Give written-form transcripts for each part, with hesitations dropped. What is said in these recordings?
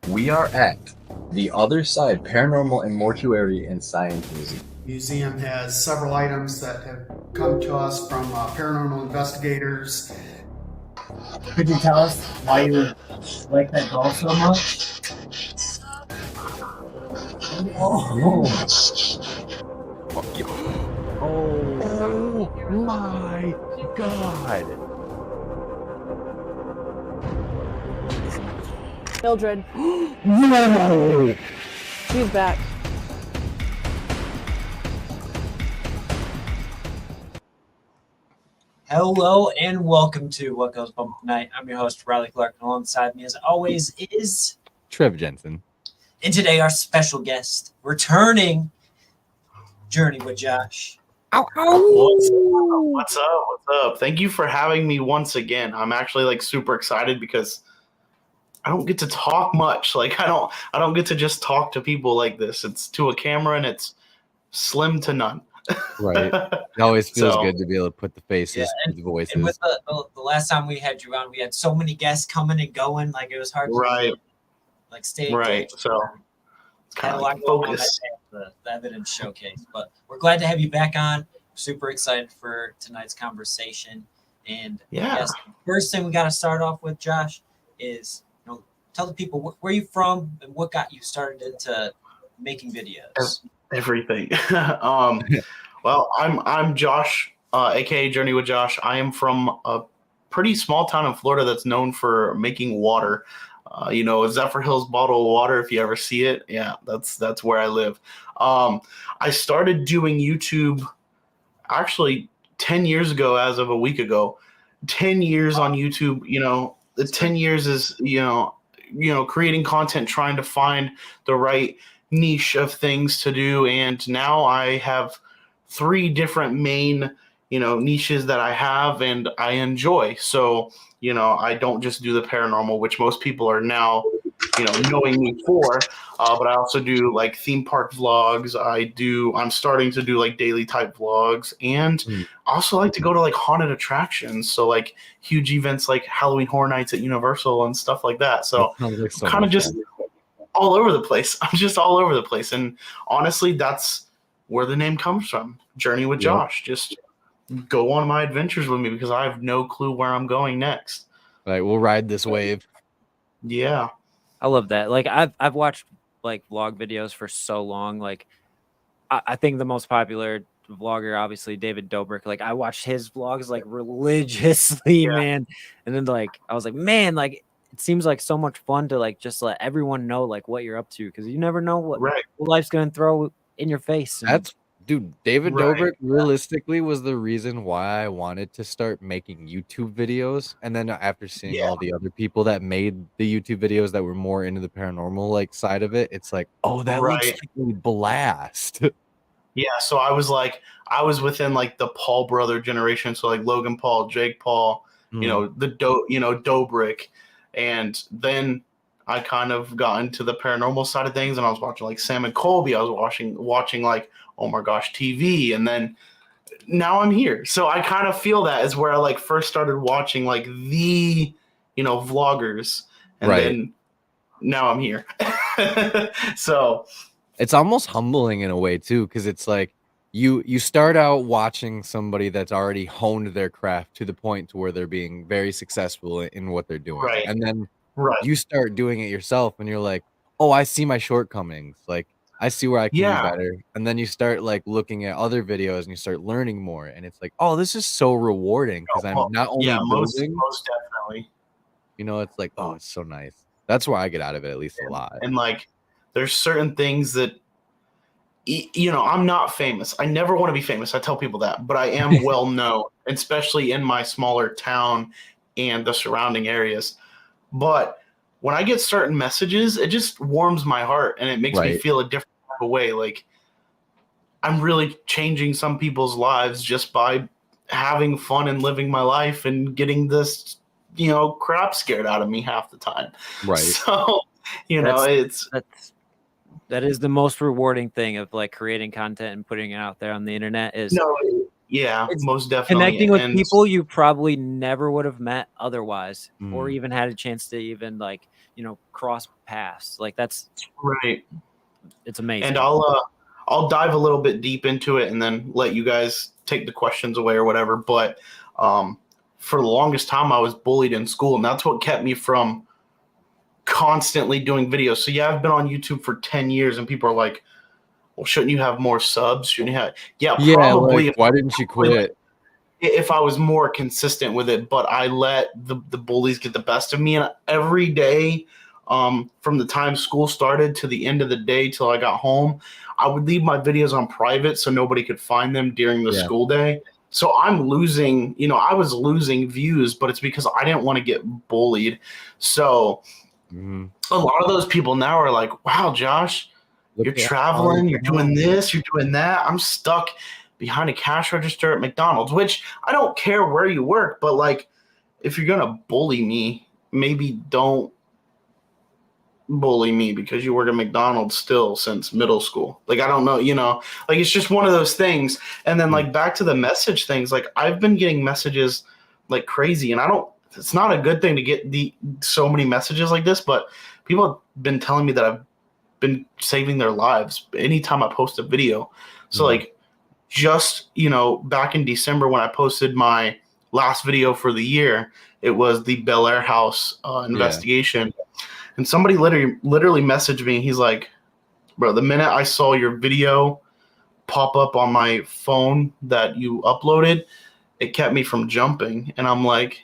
We are at the Other Side Paranormal and Mortuary and Science Museum. Museum has several items that have come to us from paranormal investigators. Could you tell us why you like that doll so much? Oh, Oh my God! Mildred, No! she's back. hello and welcome to What Goes Bump Tonight. I'm your host, Riley Clark, and alongside me, as always, is Trev Jensen. and today our special guest, returning Journey with Josh. Ow, What's up? Thank you for having me once again. I'm actually super excited because I don't get to talk much. I don't get to just talk to people like this. It's to a camera and it's slim to none. Right. It always feels good to be able to put the faces, the voices. And with the last time we had you on, we had so many guests coming and going, it was hard to stay engaged. Right. So it's kind of like focus. The Evidence Showcase, but we're glad to have you back on. Super excited for tonight's conversation. And yes, first thing we got to start off with, Josh, is tell the people where you're from and what got you started into making videos. Everything. Well, I'm Josh, aka Journey with Josh. I am from a pretty small town in Florida that's known for making water. Zephyr Hills bottled water. If you ever see it, that's where I live. I started doing YouTube actually 10 years ago, as of a week ago. 10 years on YouTube. The 10 years is creating content, trying to find the right niche of things to do, and now I have 3 different main niches that I have and I enjoy. So I don't just do the paranormal, which most people are now knowing me for, but I also do theme park vlogs. I'm starting to do daily type vlogs, and I also like to go to haunted attractions, so huge events like Halloween Horror Nights at Universal and stuff like that. So kind of just all over the place. I'm just all over the place. And honestly, that's where the name comes from. Journey with Josh. Just go on my adventures with me because I have no clue where I'm going next. Right, we'll ride this wave. Yeah. I love that. I've watched vlog videos for so long. I think the most popular vlogger, obviously David Dobrik. I watched his vlogs religiously, man. And then I was like, man, it seems like so much fun to just let everyone know what you're up to, because you never know what life's gonna throw in your face. And David Dobrik realistically was the reason why I wanted to start making YouTube videos. And then after seeing all the other people that made the YouTube videos that were more into the paranormal side of it, it's that looks like a blast. Yeah, so I was within the Paul brother generation, so Logan Paul, Jake Paul, Dobrik, and then I kind of got into the paranormal side of things, and I was watching Sam and Colby. I was watching Oh My Gosh TV, and then now I'm here. So I kind of feel that is where I first started watching the vloggers, and then now I'm here. So it's almost humbling in a way too, because it's you start out watching somebody that's already honed their craft to the point to where they're being very successful in what they're doing, and then you start doing it yourself, and you're like, oh, I see my shortcomings, I see where I can do better. And then you start looking at other videos and you start learning more, and it's oh, this is so rewarding, because I'm not only building, most definitely. It's oh, it's so nice. That's where I get out of it, at least a lot. And there's certain things that I'm not famous. I never want to be famous. I tell people that, but I am well known, especially in my smaller town and the surrounding areas. But when I get certain messages, it just warms my heart, and it makes me feel a different type of way. I'm really changing some people's lives just by having fun and living my life and getting this, crap scared out of me half the time. Right. So, that is the most rewarding thing of creating content and putting it out there on the internet is most definitely connecting with people you probably never would have met otherwise, or even had a chance to even cross paths. Like that's right. It's amazing. And I'll dive a little bit deep into it and then let you guys take the questions away or whatever. But for the longest time, I was bullied in school, and that's what kept me from constantly doing videos. So yeah, I've been on YouTube for 10 years, and people are like, well, shouldn't you have more subs? Shouldn't you have? Yeah, probably. Like, why didn't you quit? If I was more consistent with it, but I let the bullies get the best of me. And every day, from the time school started to the end of the day till I got home, I would leave my videos on private so nobody could find them during the school day. So I'm losing, I was losing views, but it's because I didn't want to get bullied. So a lot of those people now are like, wow, Josh, you're traveling, you're doing this, you're doing that. I'm stuck behind a cash register at McDonald's, which I don't care where you work, but like, if you're going to bully me, maybe don't bully me because you work at McDonald's still since middle school. Like, I don't know, like it's just one of those things. And then like back to the message things, like I've been getting messages like crazy, and it's not a good thing to get so many messages like this, but people have been telling me that I've been saving their lives anytime I post a video. So like just, back in December when I posted my last video for the year, it was the Bel Air house investigation. And somebody literally messaged me. He's like, bro, the minute I saw your video pop up on my phone that you uploaded, it kept me from jumping. And I'm like,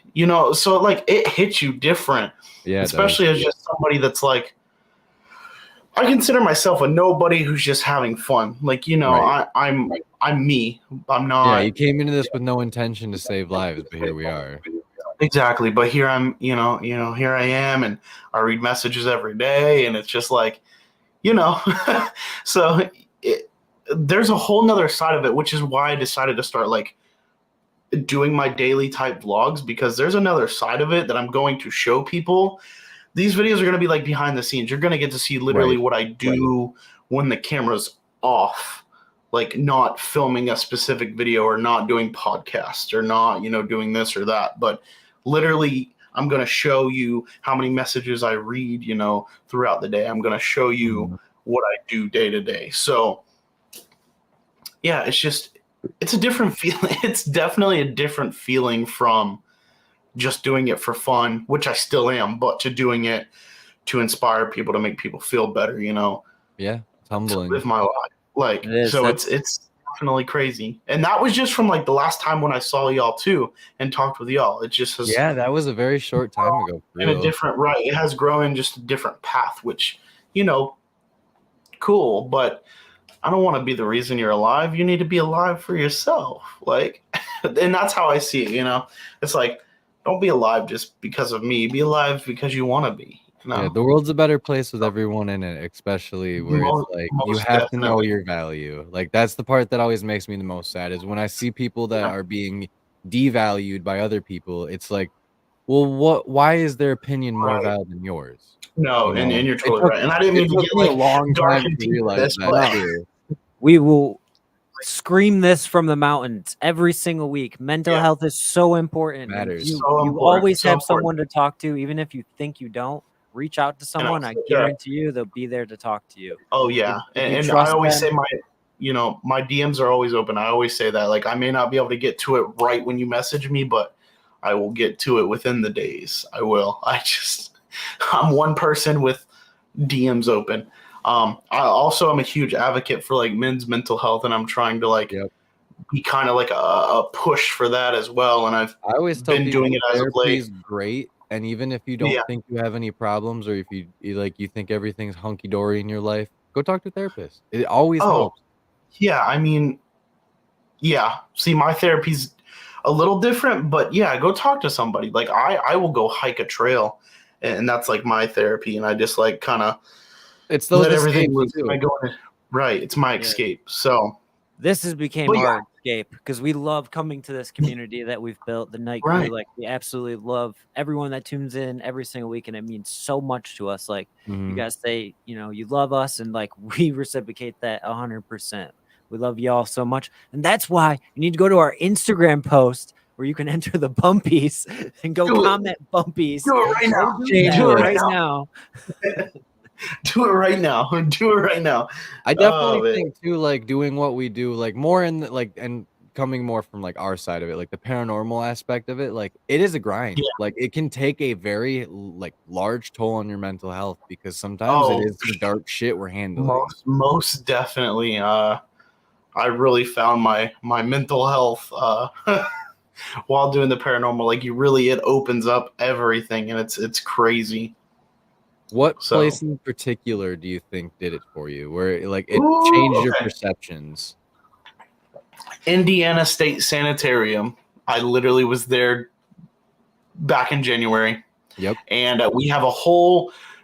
so like it hits you different. Yeah. Especially as just somebody that's like, I consider myself a nobody who's just having fun. Like, I'm me. I'm not. Yeah, you came into this with no intention to save lives, but here we are. Exactly. But here I'm, here I am, and I read messages every day, and it's just like, so there's a whole nother side of it, which is why I decided to start like doing my daily type vlogs, because there's another side of it that I'm going to show people. These videos are going to be like behind the scenes. You're going to get to see literally what I do when the camera's off, like not filming a specific video or not doing podcasts or not, doing this or that. But literally, I'm going to show you how many messages I read, throughout the day. I'm going to show you what I do day to day. So yeah, it's a different feeling. It's definitely a different feeling from just doing it for fun, which I still am, but to doing it to inspire people, to make people feel better, Yeah, it's humbling. To live my life. Like, it's definitely crazy. And that was just from like the last time when I saw y'all too and talked with y'all. It just has. Yeah, that was a very short time ago. In a different, it has grown in just a different path, which, cool, but I don't want to be the reason you're alive. You need to be alive for yourself. Like, and that's how I see it, It's like, don't be alive just because of me. Be alive because you want to be. Yeah, the world's a better place with everyone in it, especially where it's like you have to know your value. Like that's the part that always makes me the most sad is when I see people that are being devalued by other people. It's like, well, why is their opinion more valid than yours? No, and you're totally right. And I didn't mean to get like a long time to realize that. We will scream this from the mountains every single week. Mental health is so important. Matters. You always have someone to talk to, even if you think you don't. Reach out to someone. I guarantee you they'll be there to talk to you. Oh yeah, and I always say my DMs are always open. I always say that. Like I may not be able to get to it right when you message me, but I will get to it within the days. I will. I'm one person with DMs open. I also am a huge advocate for like men's mental health, and I'm trying to like be kind of like a push for that as well. And I always been doing it as of late. Is great. And even if you don't think you have any problems, or if you think everything's hunky dory in your life, go talk to a therapist. It always helps. Yeah, I mean, see, my therapy's a little different, but yeah, go talk to somebody. Like I will go hike a trail, and that's like my therapy, and I just like kind of let everything loose. Right, it's my escape. So this has became our escape because we love coming to this community that we've built, the Night Crew. Like we absolutely love everyone that tunes in every single week, and it means so much to us. Like you guys say, you love us, and like we reciprocate that 100%. We love y'all so much, and that's why you need to go to our Instagram post. where you can enter the bumpies and go comment bumpies. Do it right now. Do it right now. Do it right now. Do it right now. I definitely think too, like doing what we do, like more in like and coming more from like our side of it, like the paranormal aspect of it, like it is a grind. Yeah. Like it can take a very like large toll on your mental health because sometimes it is some dark shit we're handling. Most definitely. I really found my mental health while doing the paranormal. Like it opens up everything, and it's crazy. What place in particular do you think did it for you, where like it changed your perceptions? Indiana State Sanitarium. I literally was there back in January. Yep. And we have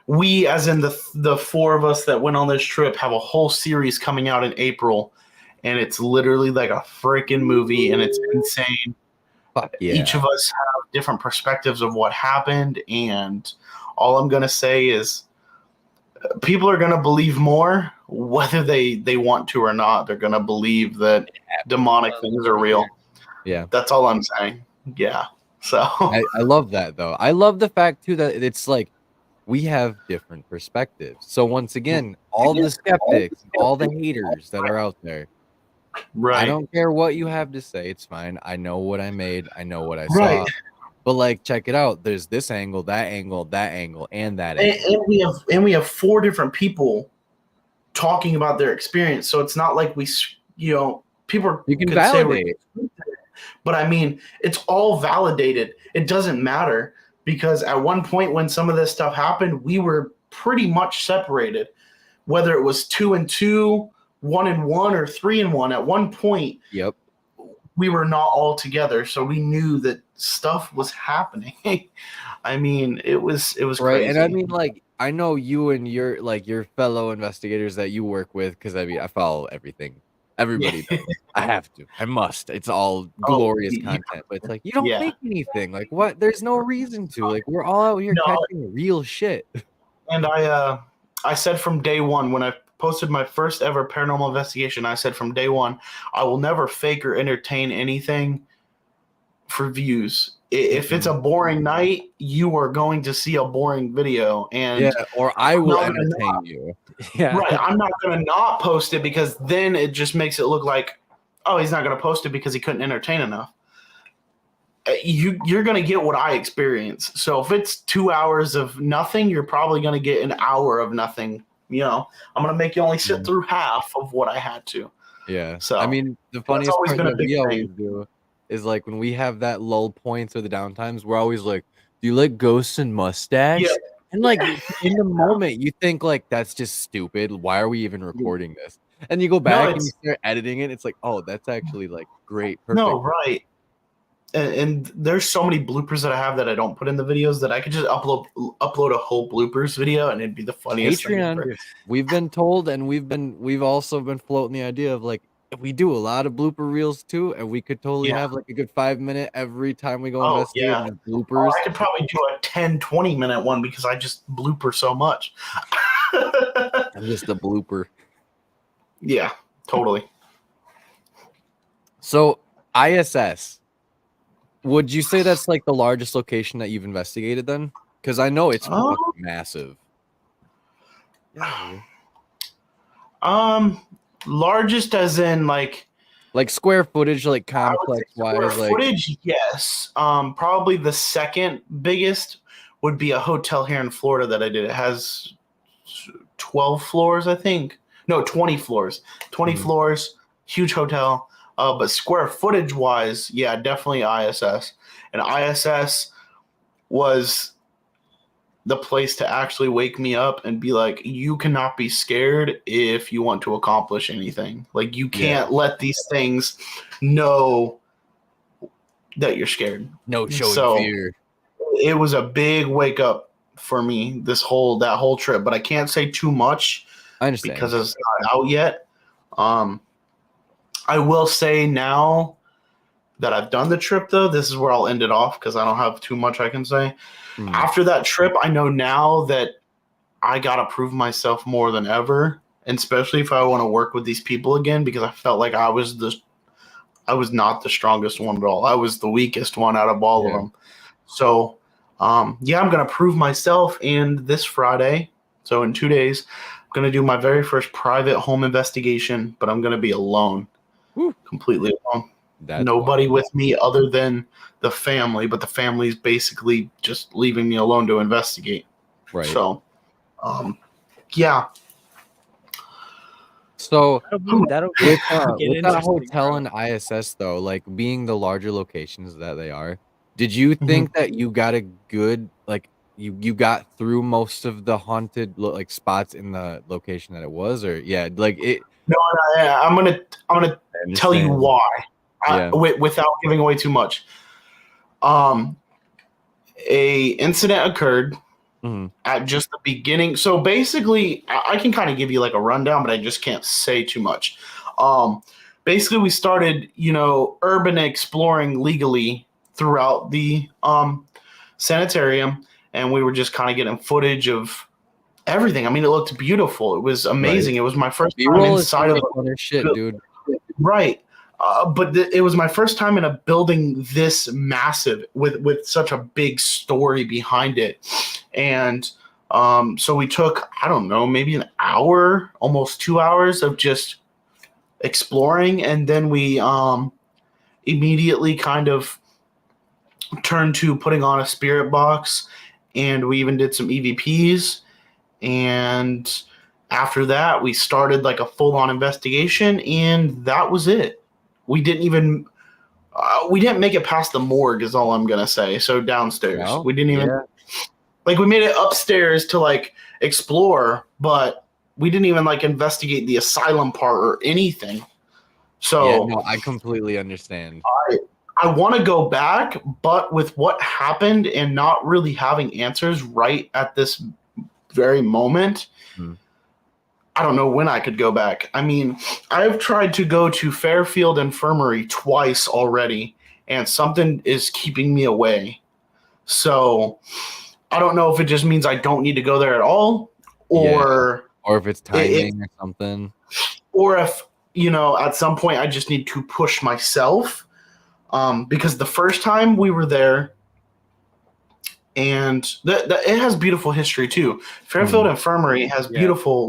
we as in the four of us that went on this trip have a whole series coming out in April, and it's literally like a freaking movie, and it's insane. Fuck yeah. Each of us have different perspectives of what happened, and all I'm gonna say is people are gonna believe more whether they want to or not. They're gonna believe that demonic things are real. Yeah, that's all I'm saying. Yeah. So I love that though. I love the fact too that it's like we have different perspectives. So once again, all the skeptics, all the haters that are out there, right? I don't care what you have to say. It's fine. I know what I made. I know what I saw. But like, check it out. There's this angle, that angle, that angle, and that angle. And we have four different people talking about their experience. So it's not like people you can validate. But I mean, it's all validated. It doesn't matter because at one point when some of this stuff happened, we were pretty much separated. Whether it was 2 and 2, 1 and 1, or 3 and 1, at one point, yep, we were not all together. So we knew that stuff was happening. I mean, it was right. Crazy. And I mean, like, I know you and your fellow investigators that you work with, because I mean, I follow everything. Everybody does. I have to. I must. It's all glorious content. But it's like, you don't make anything. Like, what? There's no reason to. Like, we're all out here catching real shit. And I said from day one, when I posted my first ever paranormal investigation, I said from day one, I will never fake or entertain anything for views. If it's a boring night, you are going to see a boring video, and or I will entertain you. Right, I'm not going to not post it because then it just makes it look like, oh, he's not going to post it because he couldn't entertain enough. You're going to get what I experience. So if it's 2 hours of nothing, you're probably going to get an hour of nothing. You know, I'm going to make you only sit through half of what I had to. Yeah. So I mean, the funniest part that we always do is like when we have that lull points or the downtimes, we're always like, do you like ghosts and mustache? Yeah. And like in the moment, you think like that's just stupid. Why are we even recording this? And you go back and you start editing it. It's like, oh, that's actually like great. Perfect. No, right. And there's so many bloopers that I have that I don't put in the videos that I could just upload a whole bloopers video and it'd be the funniest thing ever. We've been told, and we've also been floating the idea of like, if we do a lot of blooper reels too, and we could totally have like a good 5-minute every time we go investigate with bloopers. I could probably do a 10-20 minute one because I just blooper so much. I'm just a blooper. Yeah, totally. So ISS, would you say that's like the largest location that you've investigated then? Because I know it's massive. Yeah. Largest as in like square footage, like complex wise. Square footage, yes. Probably the second biggest would be a hotel here in Florida that I did. It has 12 floors, I think. No, 20 floors. 20 floors, huge hotel. But square footage wise, yeah, definitely ISS. And ISS was the place to actually wake me up and be like, you cannot be scared if you want to accomplish anything. Like, you can't let these things know that you're scared. No showing fear. It was a big wake up for me, that whole trip. But I can't say too much. I understand. Because it's not out yet. I will say now that I've done the trip, though, this is where I'll end it off because I don't have too much I can say. After that trip, I know now that I got to prove myself more than ever, and especially if I want to work with these people again, because I felt like I was I was not the strongest one at all. I was the weakest one out of all of them. So, I'm going to prove myself. And this Friday, so in 2 days, I'm going to do my very first private home investigation, but I'm going to be alone, completely alone. Nobody with me other than the family, but the family's basically just leaving me alone to investigate. Right. So, yeah. So that'll with that hotel and ISS though, like being the larger locations that they are, did you think that you got a good, like you got through most of the haunted like spots in the location that it was, or like it? No, I'm gonna tell you why, without giving away too much. A incident occurred at just the beginning. So basically, I can kind of give you like a rundown, but I just can't say too much. Basically, we started, urban exploring legally throughout the sanitarium, and we were just kind of getting footage of everything. I mean, it looked beautiful. It was amazing. It was my first time inside of shit, dude. Right. But it was my first time in a building this massive with such a big story behind it. And so we took, I don't know, maybe an hour, almost 2 hours of just exploring. And then we immediately kind of turned to putting on a spirit box. And we even did some EVPs. And after that, we started like a full-on investigation. And that was it. We didn't make it past the morgue is all I'm going to say. So downstairs, we didn't even we made it upstairs to like explore, but we didn't even like investigate the asylum part or anything. So I completely understand. I want to go back, but with what happened and not really having answers right at this very moment, I don't know when I could go back. I mean, I've tried to go to Fairfield Infirmary twice already, and something is keeping me away. So I don't know if it just means I don't need to go there at all, or if it's timing or something, or if, at some point I just need to push myself. Because the first time we were there, and it has beautiful history too. Fairfield Infirmary has beautiful,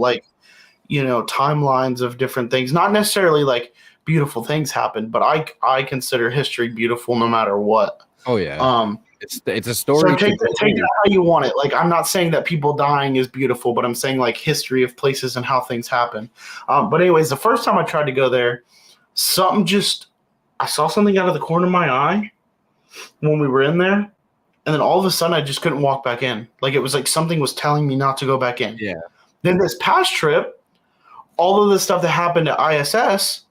timelines of different things. Not necessarily like beautiful things happen, but I consider history beautiful no matter what. Oh yeah. It's a story. So take that how you want it. Like, I'm not saying that people dying is beautiful, but I'm saying like history of places and how things happen. But anyways, the first time I tried to go there, I saw something out of the corner of my eye when we were in there. And then all of a sudden I just couldn't walk back in. Like, it was like something was telling me not to go back in. Yeah. Then this past trip, all of the stuff that happened at ISS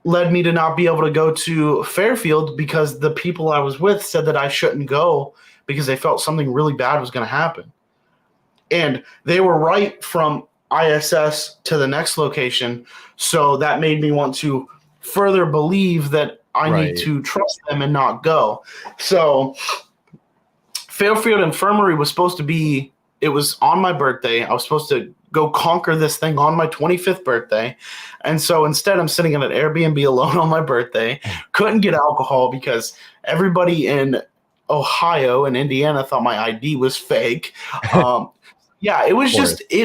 led me to not be able to go to Fairfield because the people I was with said that I shouldn't go because they felt something really bad was going to happen. And they were right from ISS to the next location. So that made me want to further believe that I need to trust them and not go. So Fairfield Infirmary was supposed to be, it was on my birthday. I was supposed to go conquer this thing on my 25th birthday. And so instead I'm sitting in an Airbnb alone on my birthday, couldn't get alcohol because everybody in Ohio and Indiana thought my ID was fake. It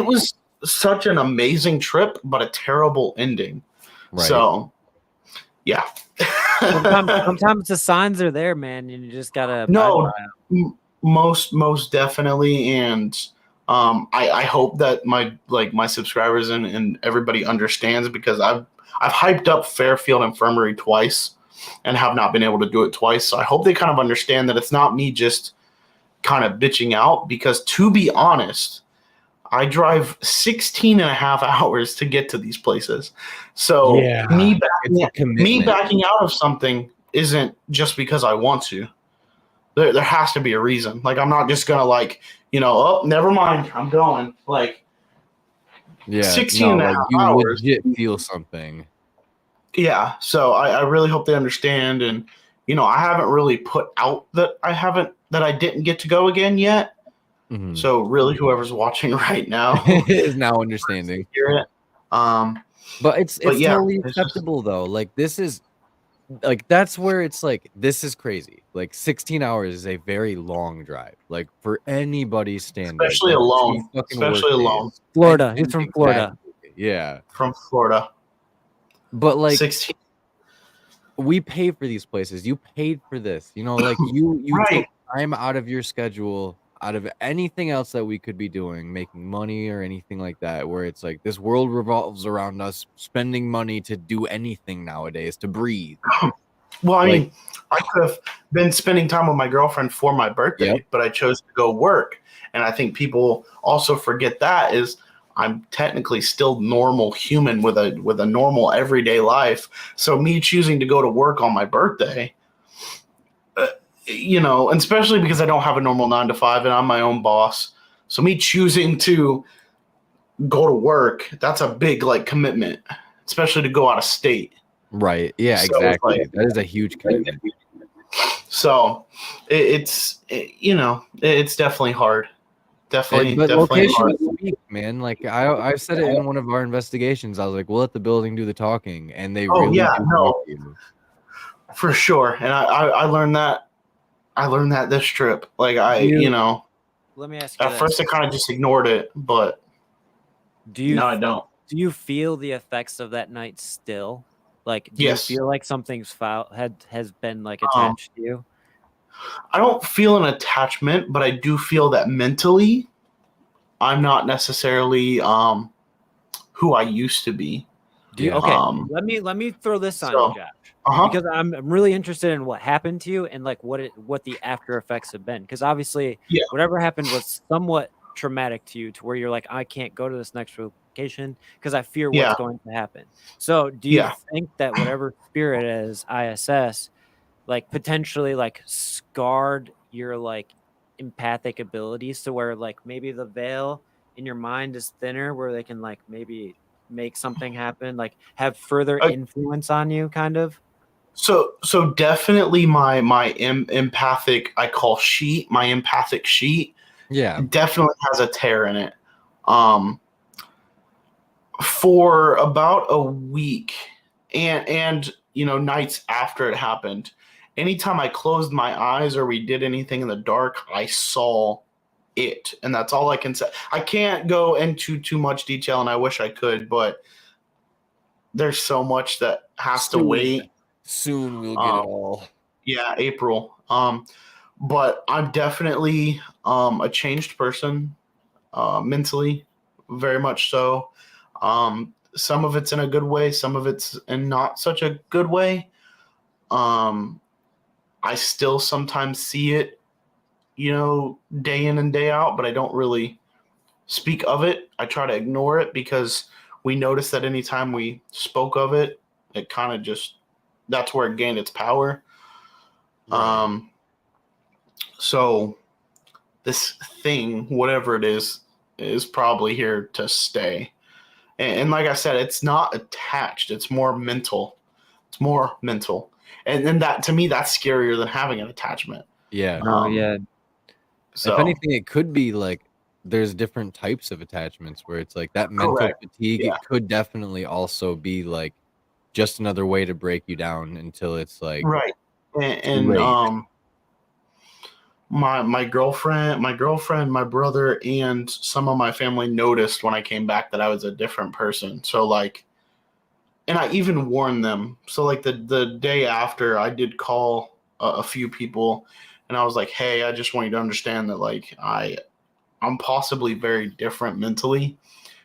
was such an amazing trip, but a terrible ending. Right. So yeah. sometimes the signs are there, man. And you just gotta most definitely. And I hope that my subscribers and everybody understands, because I've hyped up Fairfield Infirmary twice and have not been able to do it twice. So I hope they kind of understand that it's not me just kind of bitching out, because to be honest, I drive 16 and a half hours to get to these places. So me backing out of something isn't just because I want to. There has to be a reason. Like, I'm not just going to oh, never mind, I'm going. 16 and a half hours. You legit feel something. Yeah. So I really hope they understand. And, I haven't really put out that I didn't get to go again yet. So really, whoever's watching right now is now understanding. Hear it. But it's yeah, totally it's just- acceptable though. Like this is like that's where it's like this is crazy. Like 16 hours is a very long drive. Like for anybody's standards, especially that's alone. 2 fucking Especially work alone days. Florida. He's from Florida. Exactly. Yeah. from Florida. But like 16. we pay for these places. You paid for this. You know, like you Right. took time out of your schedule, out of anything else that we could be doing, making money or anything like that, where it's like this world revolves around us spending money to do anything nowadays, to breathe. Well, I Like- mean, I could have been spending time with my girlfriend for my birthday, Yep. but I chose to go work. And I think people also forget that is I'm technically still normal human with a normal everyday life. So me choosing to go to work on my birthday, you know, and especially because I don't have a normal 9 to 5 and I'm my own boss. So me choosing to go to work, that's a big like commitment, especially to go out of state. Right. Yeah, So, exactly. like- That is a huge commitment. So it's definitely hard. Definitely, But definitely hard. location speak, man. Like I've said it in one of our investigations. I was like, we'll let the building do the talking, and they Oh, really yeah, do no. talk to you. For sure. And I learned that. I learned that this trip. Like Do you- know, Let me ask you at this. first I kind of just ignored it, but Do you no, I don't. do you feel the effects of that night still? Like, do Yes. you feel like something's has been like Um, attached to you? I don't feel an attachment, but I do feel that mentally, I'm not necessarily who I used to be. Do you, Yeah. okay, Um, let me throw this on so- you, Josh. Uh-huh. Because I'm really interested in what happened to you and like what the after effects have been. Because obviously, Yeah. whatever happened was somewhat traumatic to you, to where you're like, I can't go to this next location because I fear Yeah. what's going to happen. So, do you Yeah. think that whatever spirit is ISS, like potentially like scarred your like empathic abilities to where like maybe the veil in your mind is thinner, where they can like maybe make something happen, like have further I- influence on you, kind of? So definitely my empathic my empathic sheet Yeah. definitely has a tear in it. For about a week and nights after it happened, anytime I closed my eyes or we did anything in the dark, I saw it, and that's all I can say. I can't go into too much detail, and I wish I could, but there's so much that has to wait. Soon we'll get it all. Yeah, April. But I'm definitely a changed person, mentally, very much so. Some of it's in a good way, some of it's in not such a good way. I still sometimes see it, day in and day out, but I don't really speak of it. I try to ignore it because we noticed that anytime we spoke of it, it kind of just that's where it gained its power. Right. So this thing, whatever it is probably here to stay. And like I said, it's not attached. It's more mental. It's more mental. And then that, to me, that's scarier than having an attachment. Yeah. Oh yeah. So If anything, it could be like there's different types of attachments where it's like that mental Correct. fatigue. Yeah. It could definitely also be like just another way to break you down until it's like right. And late. my girlfriend, my brother, and some of my family noticed when I came back that I was a different person. So like, and I even warned them. So like the day after, I did call a few people, and I was like, "Hey, I just want you to understand that like I'm possibly very different mentally,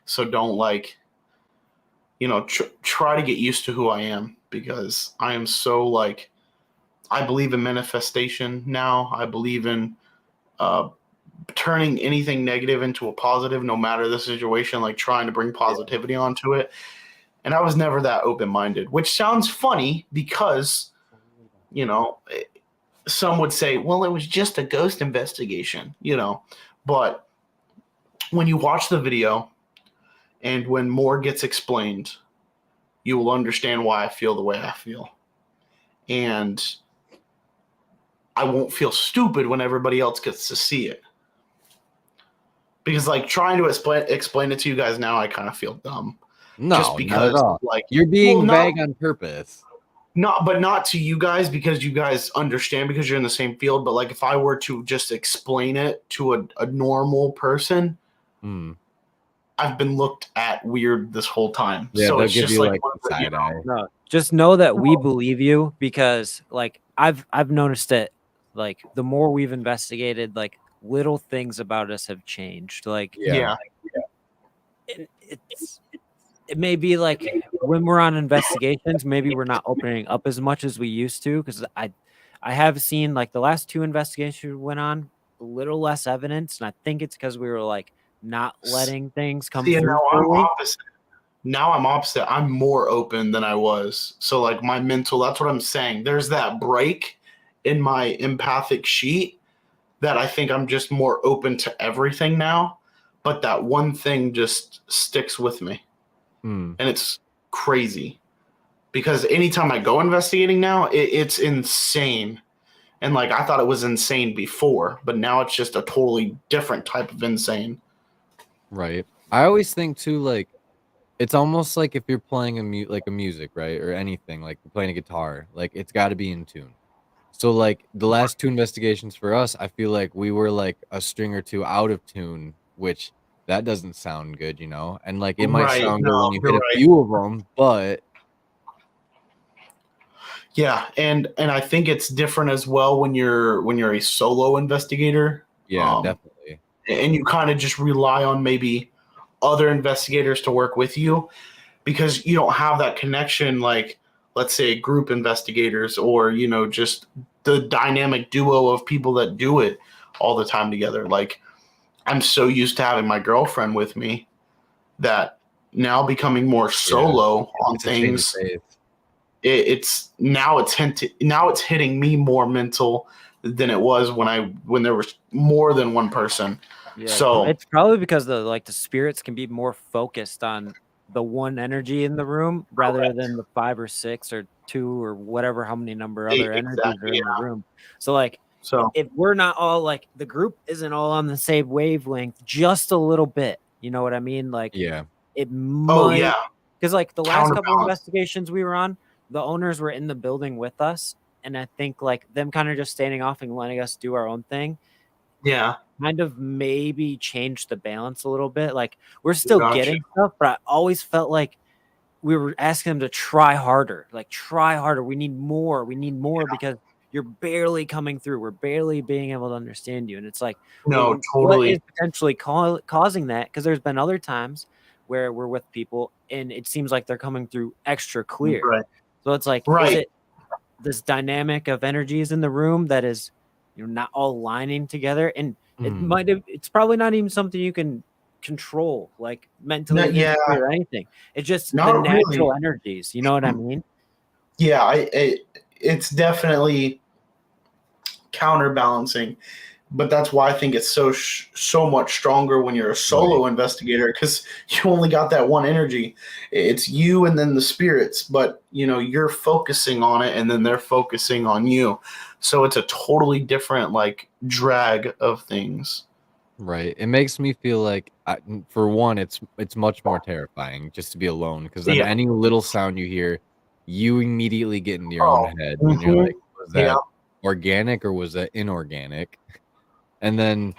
so don't like, try to get used to who I am, because I am so like, I believe in manifestation now. I believe in turning anything negative into a positive, no matter the situation, like trying to bring positivity onto it. And I was never that open-minded, which sounds funny because, some would say, well, it was just a ghost investigation, but when you watch the video and when more gets explained, you will understand why I feel the way I feel. And I won't feel stupid when everybody else gets to see it. Because like trying to explain it to you guys now, I kind of feel dumb. No, just because not at all. like You're being well, vague on purpose. not to you guys because you guys understand because you're in the same field. But like if I were to just explain it to a normal person, I've been looked at weird this whole time. Yeah, so they'll it's give just you like side eye. No, just know that we believe you because like I've noticed that like the more we've investigated, like little things about us have changed. Like yeah. it may be like when we're on investigations, maybe we're not opening up as much as we used to because I have seen like the last 2 investigations we went on a little less evidence, and I think it's because we were like not letting things come through. Now I'm opposite. Now I'm opposite. I'm more open than I was. So like my mental, that's what I'm saying. There's that break in my empathic sheet that I think I'm just more open to everything now. But that one thing just sticks with me. And it's crazy because anytime I go investigating now, it's insane. And like I thought it was insane before, but now it's just a totally different type of insane. Right. I always think too, like it's almost like if you're playing a music, right, or anything, like you're playing a guitar, like it's got to be in tune. So like the last 2 investigations for us, I feel like we were like a string or 2 out of tune, which that doesn't sound good, you know? And like it might sound good when you hit a few of them, but yeah, and I think it's different as well when you're a solo investigator. Yeah, definitely. And you kind of just rely on maybe other investigators to work with you because you don't have that connection like let's say group investigators or just the dynamic duo of people that do it all the time together. Like I'm so used to having my girlfriend with me that now becoming more solo on things. It's hitting me more mental than it was when there was more than one person. Yeah, so it's probably because the spirits can be more focused on the one energy in the room rather than the 5 or 6 or 2 or whatever how many number other energies are in the room. So like if we're not all like the group isn't all on the same wavelength just a little bit, you know what I mean? Like it might because like the last couple of investigations we were on, the owners were in the building with us, and I think like them kind of just standing off and letting us do our own thing kind of maybe changed the balance a little bit. Like we're still getting stuff, but I always felt like we were asking them to try harder. Like try harder. We need more because you're barely coming through. We're barely being able to understand you. And it's like, no, totally. What is potentially causing that? Because there's been other times where we're with people and it seems like they're coming through extra clear. Right. So it's like, is it this dynamic of energies in the room that is, not all lining together? And it's probably not even something you can control, like mentally or anything. It's just not the natural really. energies. You know what I mean? Yeah, it's definitely counterbalancing, but that's why I think it's so much stronger when you're a solo investigator because you only got that one energy. It's you and then the spirits, but you're focusing on it and then they're focusing on you. So it's a totally different like drag of things. Right. It makes me feel like for one, it's much more terrifying just to be alone because then any little sound you hear, you immediately get into your own head and you're like, was that organic or was that inorganic? And then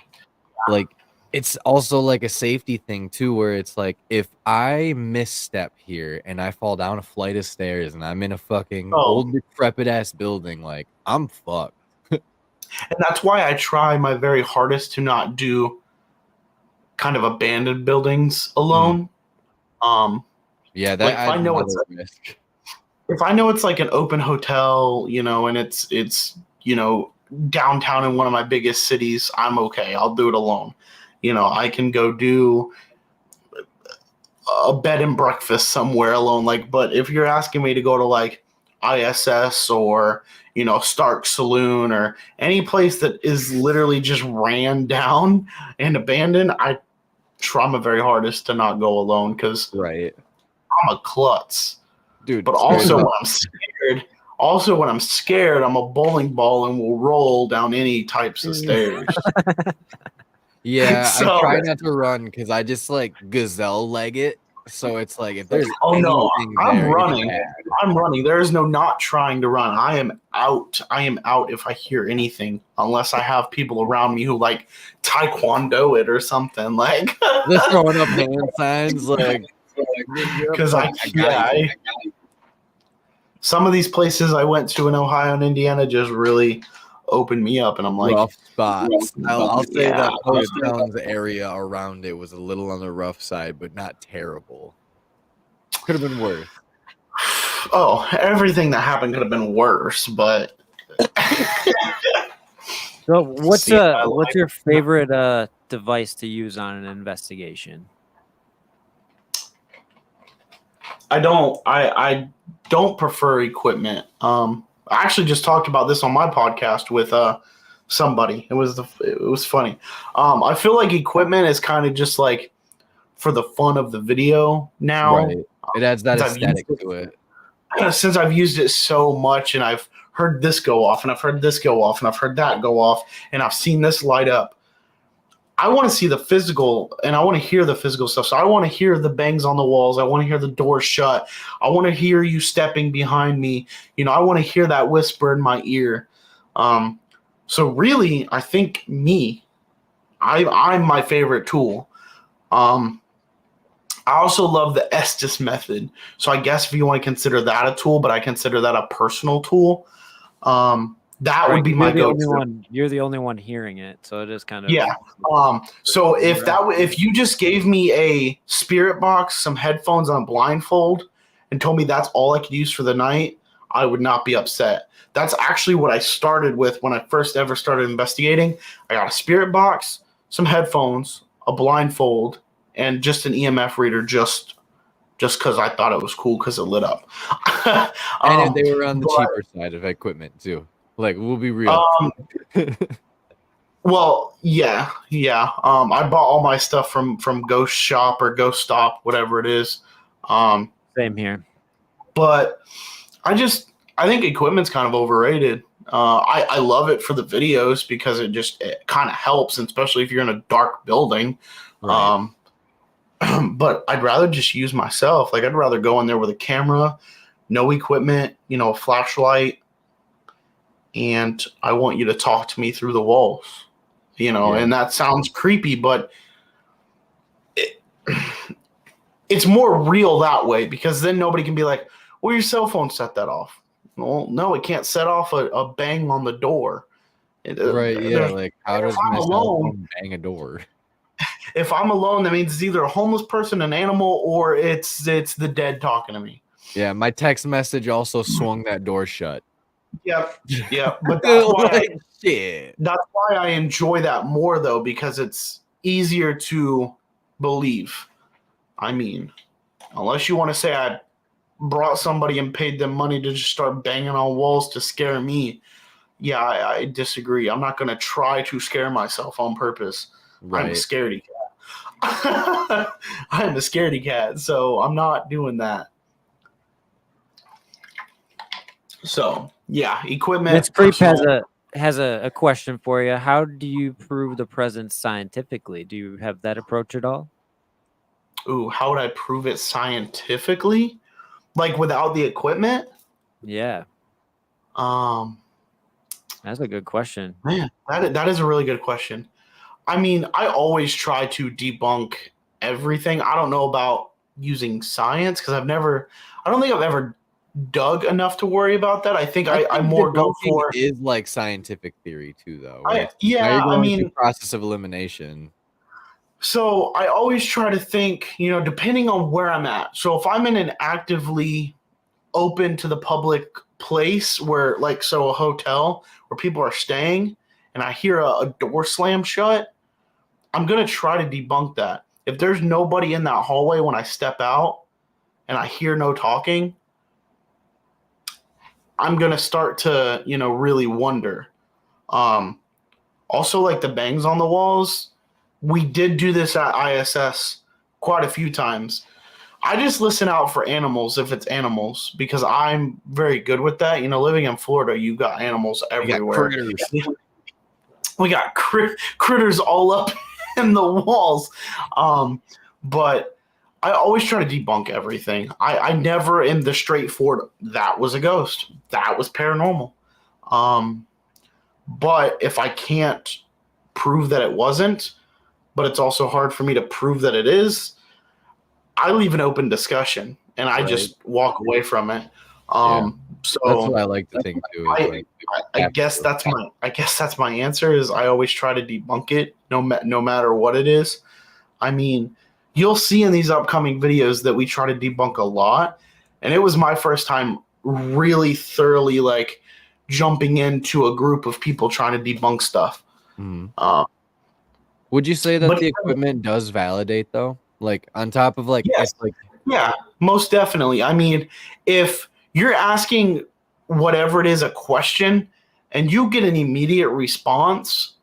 like it's also like a safety thing too, where it's like if I misstep here and I fall down a flight of stairs and I'm in a fucking old decrepit ass building, like I'm fucked. And that's why I try my very hardest to not do kind of abandoned buildings alone. That like if I know it's like an open hotel, and it's downtown in one of my biggest cities, I'm okay. I'll do it alone. I can go do a bed and breakfast somewhere alone. Like, but if you're asking me to go to like ISS or Stark Saloon or any place that is literally just ran down and abandoned, I try my very hardest to not go alone because I'm a klutz, dude. But also when I'm scared, I'm a bowling ball and will roll down any types of stairs. I try not to run because I just like gazelle leg it So it's like if there's oh no, anything I'm there, it's running. bad. I'm running. There is no not trying to run. I am out. I am out if I hear anything, unless I have people around me who like taekwondo it or something like. They're throwing up hand signs like Because some of these places I went to in Ohio and Indiana just really opened me up, and I'm like, rough spots. I'll say Yeah. that Post Towns area around it was a little on the rough side, but not terrible. Could have been worse. oh, everything that happened could have been worse, but. So what's See, I what's like- your favorite device to use on an investigation? I don't prefer equipment. I actually just talked about this on my podcast with somebody. It was funny. I feel like equipment is kind of just like for the fun of the video now. Right. It adds that Since I've aesthetic used to it. Since I've used it so much, and I've heard this go off, and I've heard this go off, and I've heard that go off, and I've seen this light up. I want to see the physical, and I want to hear the physical stuff. So I want to hear the bangs on the walls. I want to hear the door shut. I want to hear you stepping behind me. I want to hear that whisper in my ear. So really, I think I'm my favorite tool. I also love the Estes method. So I guess if you want to consider that a tool, but I consider that a personal tool. That would be my go-to. You're the only one hearing it, so it is kind of Yeah. So if you just gave me a spirit box, some headphones, and a blindfold, and told me that's all I could use for the night, I would not be upset. That's actually what I started with when I first ever started investigating. I got a spirit box, some headphones, a blindfold, and just an EMF reader, just because I thought it was cool because it lit up. And they were on the cheaper side of equipment too. Like, we'll be real. Well, yeah. I bought all my stuff from Ghost Shop or Ghost Stop, whatever it is. Same here. But I think equipment's kind of overrated. I love it for the videos because it kind of helps, and especially if you're in a dark building. Right. But I'd rather just use myself. Like, I'd rather go in there with a camera, no equipment, a flashlight, and I want you to talk to me through the walls, and that sounds creepy, but it's more real that way, because then nobody can be like, well, your cell phone set that off. Well, no, it can't set off a bang on the door. Right, yeah, like, how does my cell phone bang a door? If I'm alone, that means it's either a homeless person, an animal, or it's the dead talking to me. Yeah, my text message also swung that door shut. Yep. But that's why shit. That's why I enjoy that more, though, because it's easier to believe. I mean, unless you want to say I brought somebody and paid them money to just start banging on walls to scare me, yeah, I disagree. I'm not going to try to scare myself on purpose. Right. I'm a scaredy cat. I'm a scaredy cat, so I'm not doing that. So, yeah, equipment. Mitch Creep has a question for you. How do you prove the presence scientifically? Do you have that approach at all? Ooh, how would I prove it scientifically? Like, without the equipment? Yeah. That's a good question. Man, that is a really good question. I mean, I always try to debunk everything. I don't know about using science because I don't think I've ever dug enough to worry about that. I think I more go for is like scientific theory too, though. Process of elimination. So I always try to think, depending on where I'm at. So if I'm in an actively open to the public place where, like, so a hotel where people are staying, and I hear a door slam shut, I'm going to try to debunk that. If there's nobody in that hallway when I step out and I hear no talking, I'm going to start to, really wonder. Also, like the bangs on the walls, we did do this at ISS quite a few times. I just listen out for animals if it's animals, because I'm very good with that. Living in Florida, you got animals everywhere. We got critters all up in the walls. But I always try to debunk everything. I never am the straightforward, that was a ghost, that was paranormal. But if I can't prove that it wasn't, but it's also hard for me to prove that it is, I leave an open discussion and I just walk away from it. So that's what I like to think too. I guess that's my answer is I always try to debunk it no matter what it is. I mean, you'll see in these upcoming videos that we try to debunk a lot, and it was my first time really thoroughly like jumping into a group of people trying to debunk stuff. Would you say that the equipment does validate though? Like on top of like, yes. Yeah, most definitely. I mean, if you're asking whatever it is a question and you get an immediate response,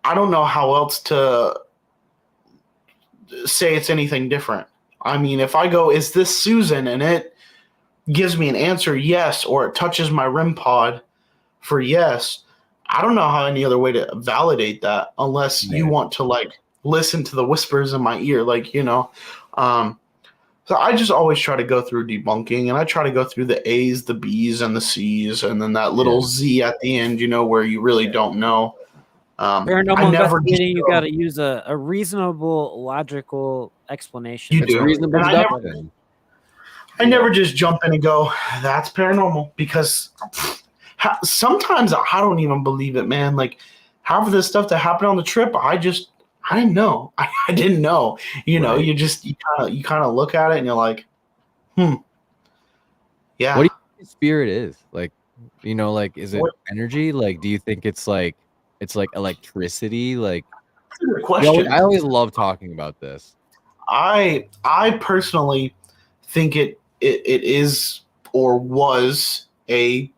I don't know how else to say it's anything different. I mean, if I go, is this Susan? And it gives me an answer, yes, or it touches my REM pod for yes, I don't know how any other way to validate that unless you want to like listen to the whispers in my ear, like, you know. So I just always try to go through debunking, and I try to go through the A's, the B's, and the C's, and then that little Z at the end, you know, where you really don't know. Paranormal investigating, you got to use a reasonable, logical explanation. You do. Reasonable I never just jump in and go, that's paranormal, because sometimes I don't even believe it, man. Like half of the stuff that happened on the trip, I didn't know. I didn't know. You know, you kind of look at it and you're like, yeah. What do you think spirit is? Like, you know, like, is it energy? Like, do you think it's like electricity? Like, that's a good question. I always love talking about this. I personally think it is or was a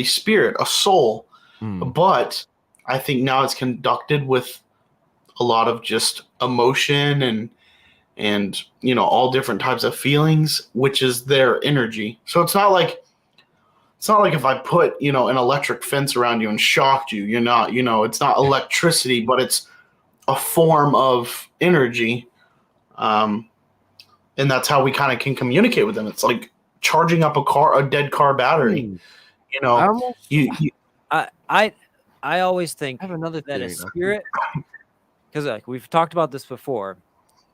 spirit, a soul, but I think now it's conducted with a lot of just emotion and you know, all different types of feelings, which is their energy. So it's not like if I put, you know, an electric fence around you and shocked you, you're not, you know, it's not electricity, but it's a form of energy. And that's how we kind of can communicate with them. It's like charging up a dead car battery. You know, I always think I have another that theory, a spirit, because like we've talked about this before,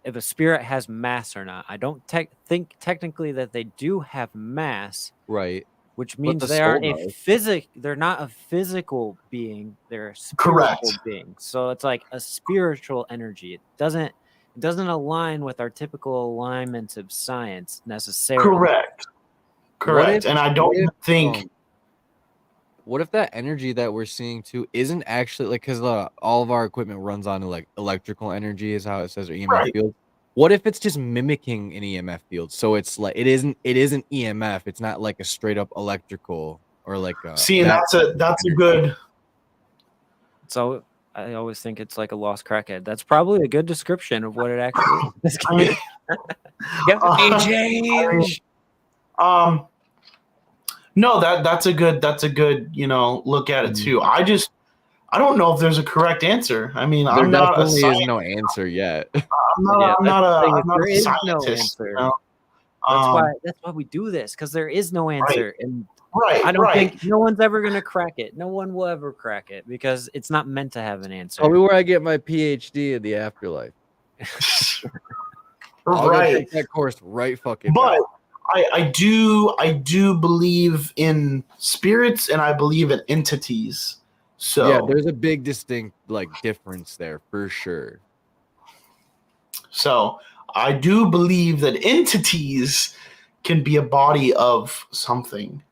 if a spirit has mass or not. I don't think technically that they do have mass, right? Which means they aren't they're not a physical being, they're a spiritual being. So it's like a spiritual energy. It doesn't align with our typical alignments of science necessarily. Correct. And I don't think what if that energy that we're seeing too isn't actually like, because all of our equipment runs on like electrical energy is how it says, or EMF field. What if it's just mimicking an EMF field? So it's like it isn't EMF. It's not like a straight up electrical or like that's a good. So I always think it's like a lost crackhead. That's probably a good description of what it actually is. AJ. No, that's a good, you know, look at it too. I don't know if there's a correct answer. I mean, there definitely is no answer yet. I'm not a scientist. You know? That's why we do this, because there is no answer. And I don't think no one's ever gonna crack it. No one will ever crack it because it's not meant to have an answer. Tell me where I get my PhD in the afterlife. I'll go take that course right fucking. But I do believe in spirits and I believe in entities. So yeah, there's a big distinct like difference there for sure. So I do believe that entities can be a body of something.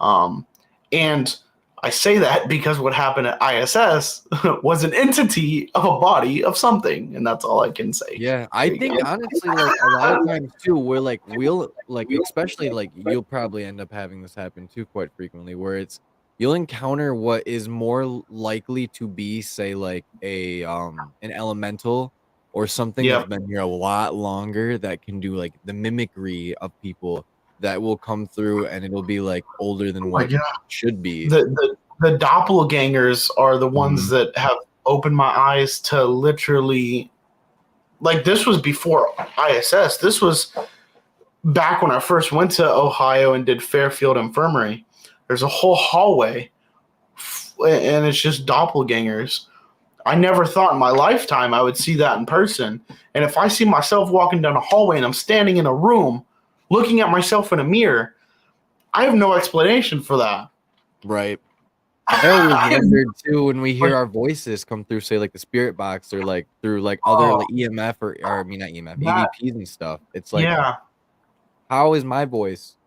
And I say that because what happened at ISS was an entity of a body of something, and that's all I can say. Yeah, I think honestly, like a lot of times too, we'll especially like you'll probably end up having this happen too quite frequently, where you'll encounter what is more likely to be, say, like an elemental or something that's been here a lot longer that can do like the mimicry of people. That will come through and it'll be like older than what it should be. The doppelgangers are the ones that have opened my eyes to literally like this was before ISS. This was back when I first went to Ohio and did Fairfield Infirmary. There's a whole hallway, and it's just doppelgangers. I never thought in my lifetime I would see that in person. And if I see myself walking down a hallway and I'm standing in a room looking at myself in a mirror, I have no explanation for that. Right. I always wondered too when we hear our voices come through, say like the spirit box or like through like other like EMF or I mean not EMF, EVPs and stuff. It's like, how is my voice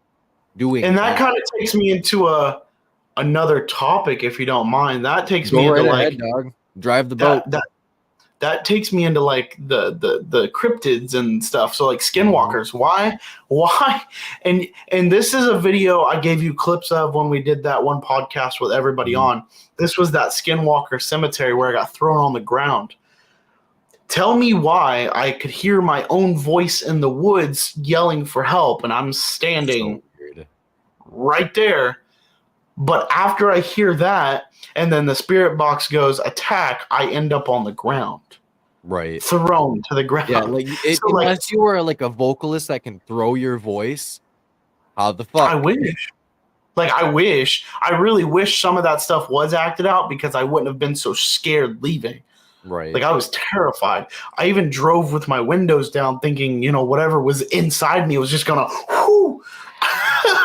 doing? And that kind of takes me into another topic, if you don't mind. That takes me into like, dog. Drive the boat. That takes me into like the cryptids and stuff. So like skinwalkers. Why? And this is a video I gave you clips of when we did that one podcast with everybody on. This was that skinwalker cemetery where I got thrown on the ground. Tell me why I could hear my own voice in the woods yelling for help, and I'm standing right there. But after I hear that, and then the spirit box goes attack, I end up on the ground. Right. Thrown to the ground. Yeah, like unless you were like a vocalist that can throw your voice, how the fuck? I wish. I really wish some of that stuff was acted out because I wouldn't have been so scared leaving. Right. Like I was terrified. I even drove with my windows down thinking, whatever was inside me was just gonna whoo.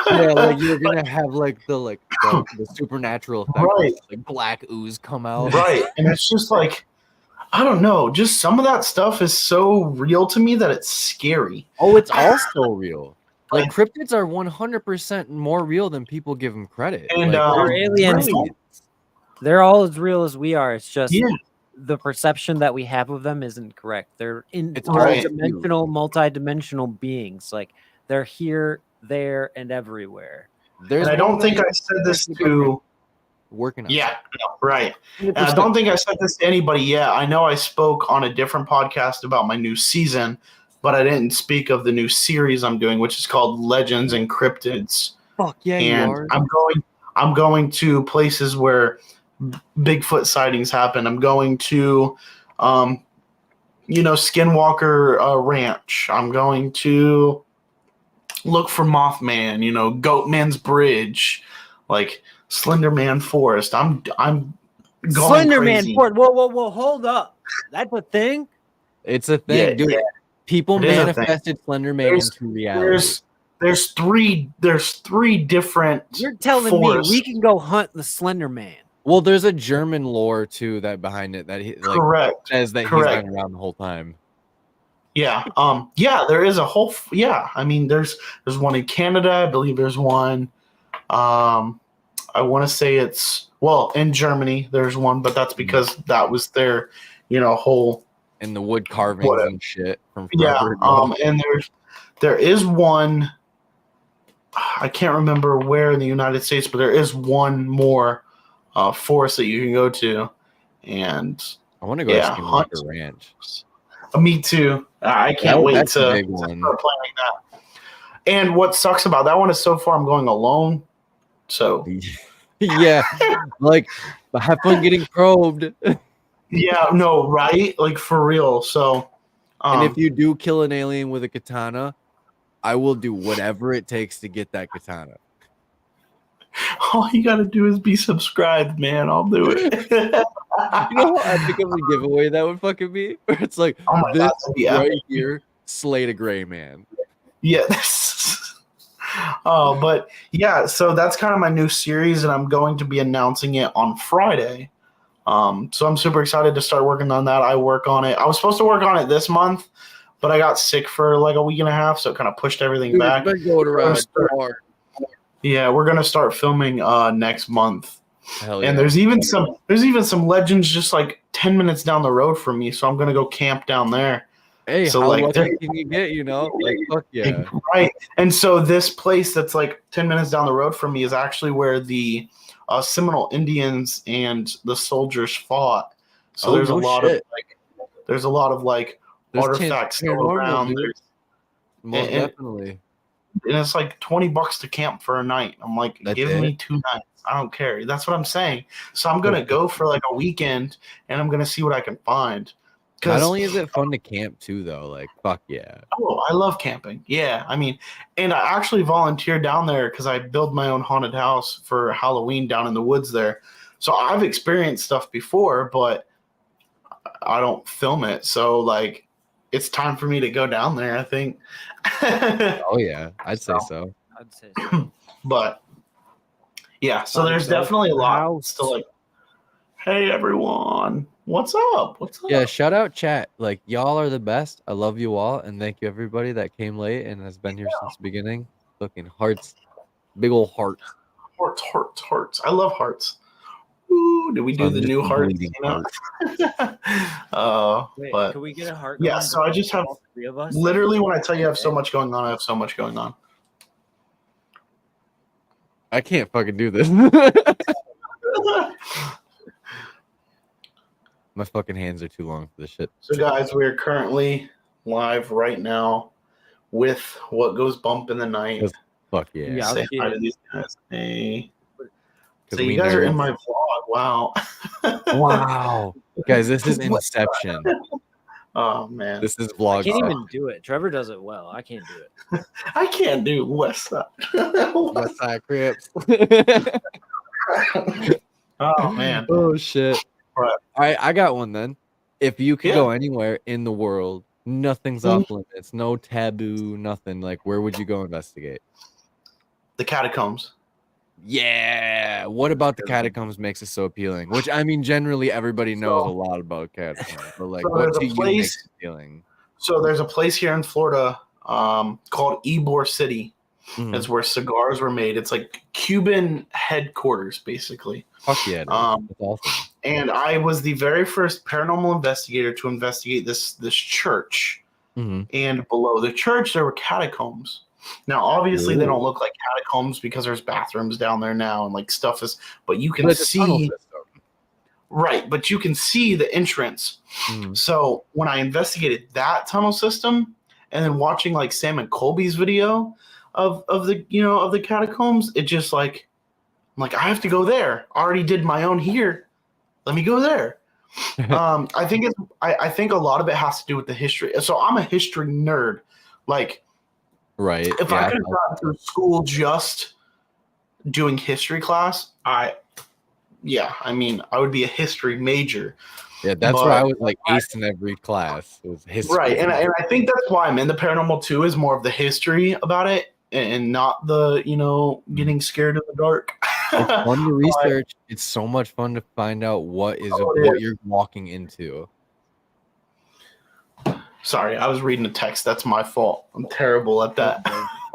Yeah, like you're gonna have like the supernatural effect, right? Like black ooze come out, right? And it's just like, I don't know, just some of that stuff is so real to me that it's scary. Oh, it's also real. Like cryptids are 100% more real than people give them credit. And they're aliens. Really, they're all as real as we are. It's just the perception that we have of them isn't correct. They're multi-dimensional beings. Like they're here, there, and everywhere. And I don't think I said this to working on right. And I don't think I said this to anybody yet. I know I spoke on a different podcast about my new season, but I didn't speak of the new series I'm doing, which is called Legends and Cryptids. Fuck yeah, and you are. I'm going to places where Bigfoot sightings happen. I'm going to Skinwalker Ranch. I'm going to look for Mothman, Goatman's Bridge, like Slenderman Forest. I'm going Slenderman Forest. Whoa, hold up. That's a thing? It's a thing, dude. Yeah. People manifested Slenderman into reality. There's three different You're telling forests. Me we can go hunt the Slenderman. Well, there's a German lore too that behind it that says that he's been around the whole time. Yeah. There is a whole. I mean, there's one in Canada. I believe there's one. I want to say it's in Germany. There's one, but that's because that was their, whole. And the wood carvings and shit from forever ago. And there is one. I can't remember where in the United States, but there is one more forest that you can go to, and I want to go to Skinwalker Ranch. Me too. I can't wait to start planning that. And what sucks about that one is so far I'm going alone. So yeah, like have fun getting probed. Yeah, no, right? Like for real. So, and if you do kill an alien with a katana, I will do whatever it takes to get that katana. All you gotta do is be subscribed, man. I'll do it. You know what I think of a giveaway that would fucking be? Where it's like this right here slayed a gray man. Yes. But yeah, so that's kind of my new series, and I'm going to be announcing it on Friday. So I'm super excited to start working on that. I work on it. I was supposed to work on it this month, but I got sick for like a week and a half, so it kind of pushed everything back. Yeah, we're gonna start filming next month. Hell yeah. And there's even some legends just like 10 minutes down the road from me, so I'm gonna go camp down there. Hey, so how lucky can you get? Like fuck yeah, right. And so this place that's like 10 minutes down the road from me is actually where the Seminole Indians and the soldiers fought. So there's a lot of artifacts still around. Most definitely. And it's like $20 to camp for a night. I'm like, give me 2 nights. I don't care. That's what I'm saying. So I'm gonna go for like a weekend, and I'm gonna see what I can find. Not only is it fun to camp too, though, like fuck yeah. Oh, I love camping. Yeah, I mean, and I actually volunteered down there because I built my own haunted house for Halloween down in the woods there. So I've experienced stuff before, but I don't film it. So like, it's time for me to go down there, I think. Oh yeah, I'd say so. I'd say so. But yeah, so there's definitely a lot still like, hey everyone, what's up? What's up? Yeah, shout out chat. Like y'all are the best. I love you all, and thank you everybody that came late and has been here since the beginning. Fucking hearts, big old hearts. Hearts. I love hearts. Ooh, did we do the new hearts? You know? Wait, but can we get a heart? yeah, so I just have all three of us. Literally when I tell you I have so much going on, I have so much going on. I can't fucking do this. My fucking hands are too long for this shit. So guys, we're currently live right now with What Goes Bump in the Night. Fuck yeah. Say hi to these guys. Hey. So we you guys are in nerds. my vlog. Wow. Wow. Guys, this is Inception. Oh man. This is vlog. I can't even do it. Trevor does it well. I can't do it. I can't do West Side. West Side Crips. Oh man. Oh shit. Right. All right, I got one then. If you could Yeah. go anywhere in the world, nothing's off limits, no taboo, nothing. Like, where would you go investigate? The catacombs. Yeah. What about the catacombs makes it so appealing? Which I mean, generally everybody knows a lot about catacombs, but like, So what there's to a you place- makes it appealing? So there's a place here in Florida called Ybor City. Mhm. That's where cigars were made. It's like Cuban headquarters, basically. Fuck yeah, dude. That's awesome. And I was the very first paranormal investigator to investigate this church. Mm-hmm. And below the church, there were catacombs. Now, obviously, they Ooh. don't look like catacombs because there's bathrooms down there now and like stuff is. But you can But it's a tunnel see, system. right? But you can see the entrance. Mhm. So when I investigated that tunnel system, and then watching like Sam and Colby's video of the of the catacombs, it just like I'm like, I have to go there. I already did my own here. Let me go there. I think a lot of it has to do with the history. So I'm a history nerd. Like, Right. if I could have gone through school just doing history class, I would be a history major. Yeah, that's But- where I was like ace in every class. It was history. Right, and I think that's why I'm in the paranormal too, is more of the history about it and not the getting scared in the dark. It's fun to research. It's so much fun to find out what you're walking into. Sorry, I was reading a text. That's my fault. I'm terrible at that.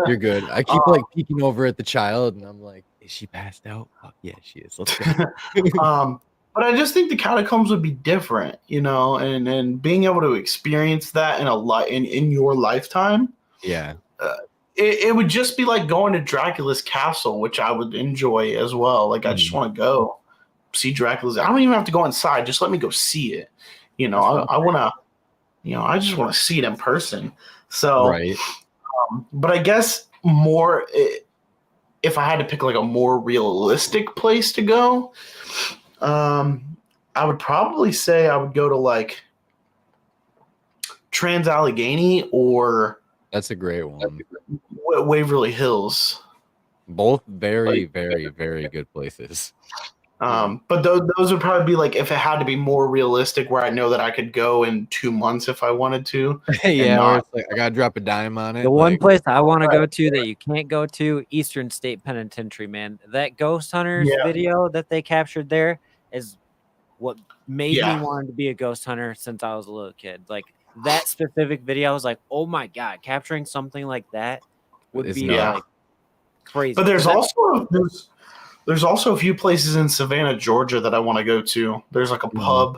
You're good. I keep like peeking over at the child, and I'm like, "Is she passed out?" Oh, yeah, she is. Let's go. But I just think the catacombs would be different, and being able to experience that in your lifetime. Yeah. It would just be like going to Dracula's castle, which I would enjoy as well. Like, I just want to go see Dracula's. I don't even have to go inside. Just let me go see it. I want to, I just want to see it in person. So, Right. But I guess if I had to pick like a more realistic place to go, I would probably say I would go to like Trans-Allegheny or That's a great one. Waverly Hills. Both very, very, very good places. But those would probably be like if it had to be more realistic, where I know that I could go in 2 months if I wanted to. Yeah, not- where it's like I gotta drop a dime on it. The one like, place I want to go to that you can't go to, Eastern State Penitentiary, man. That Ghost Hunters Yeah. video that they captured there is what made Yeah. me want to be a ghost hunter since I was a little kid. Like that specific video, I was like, oh my God, capturing something like that would It's be nuts. like crazy. But there's That's- also a few places in Savannah, Georgia that I want to go to. There's like a pub.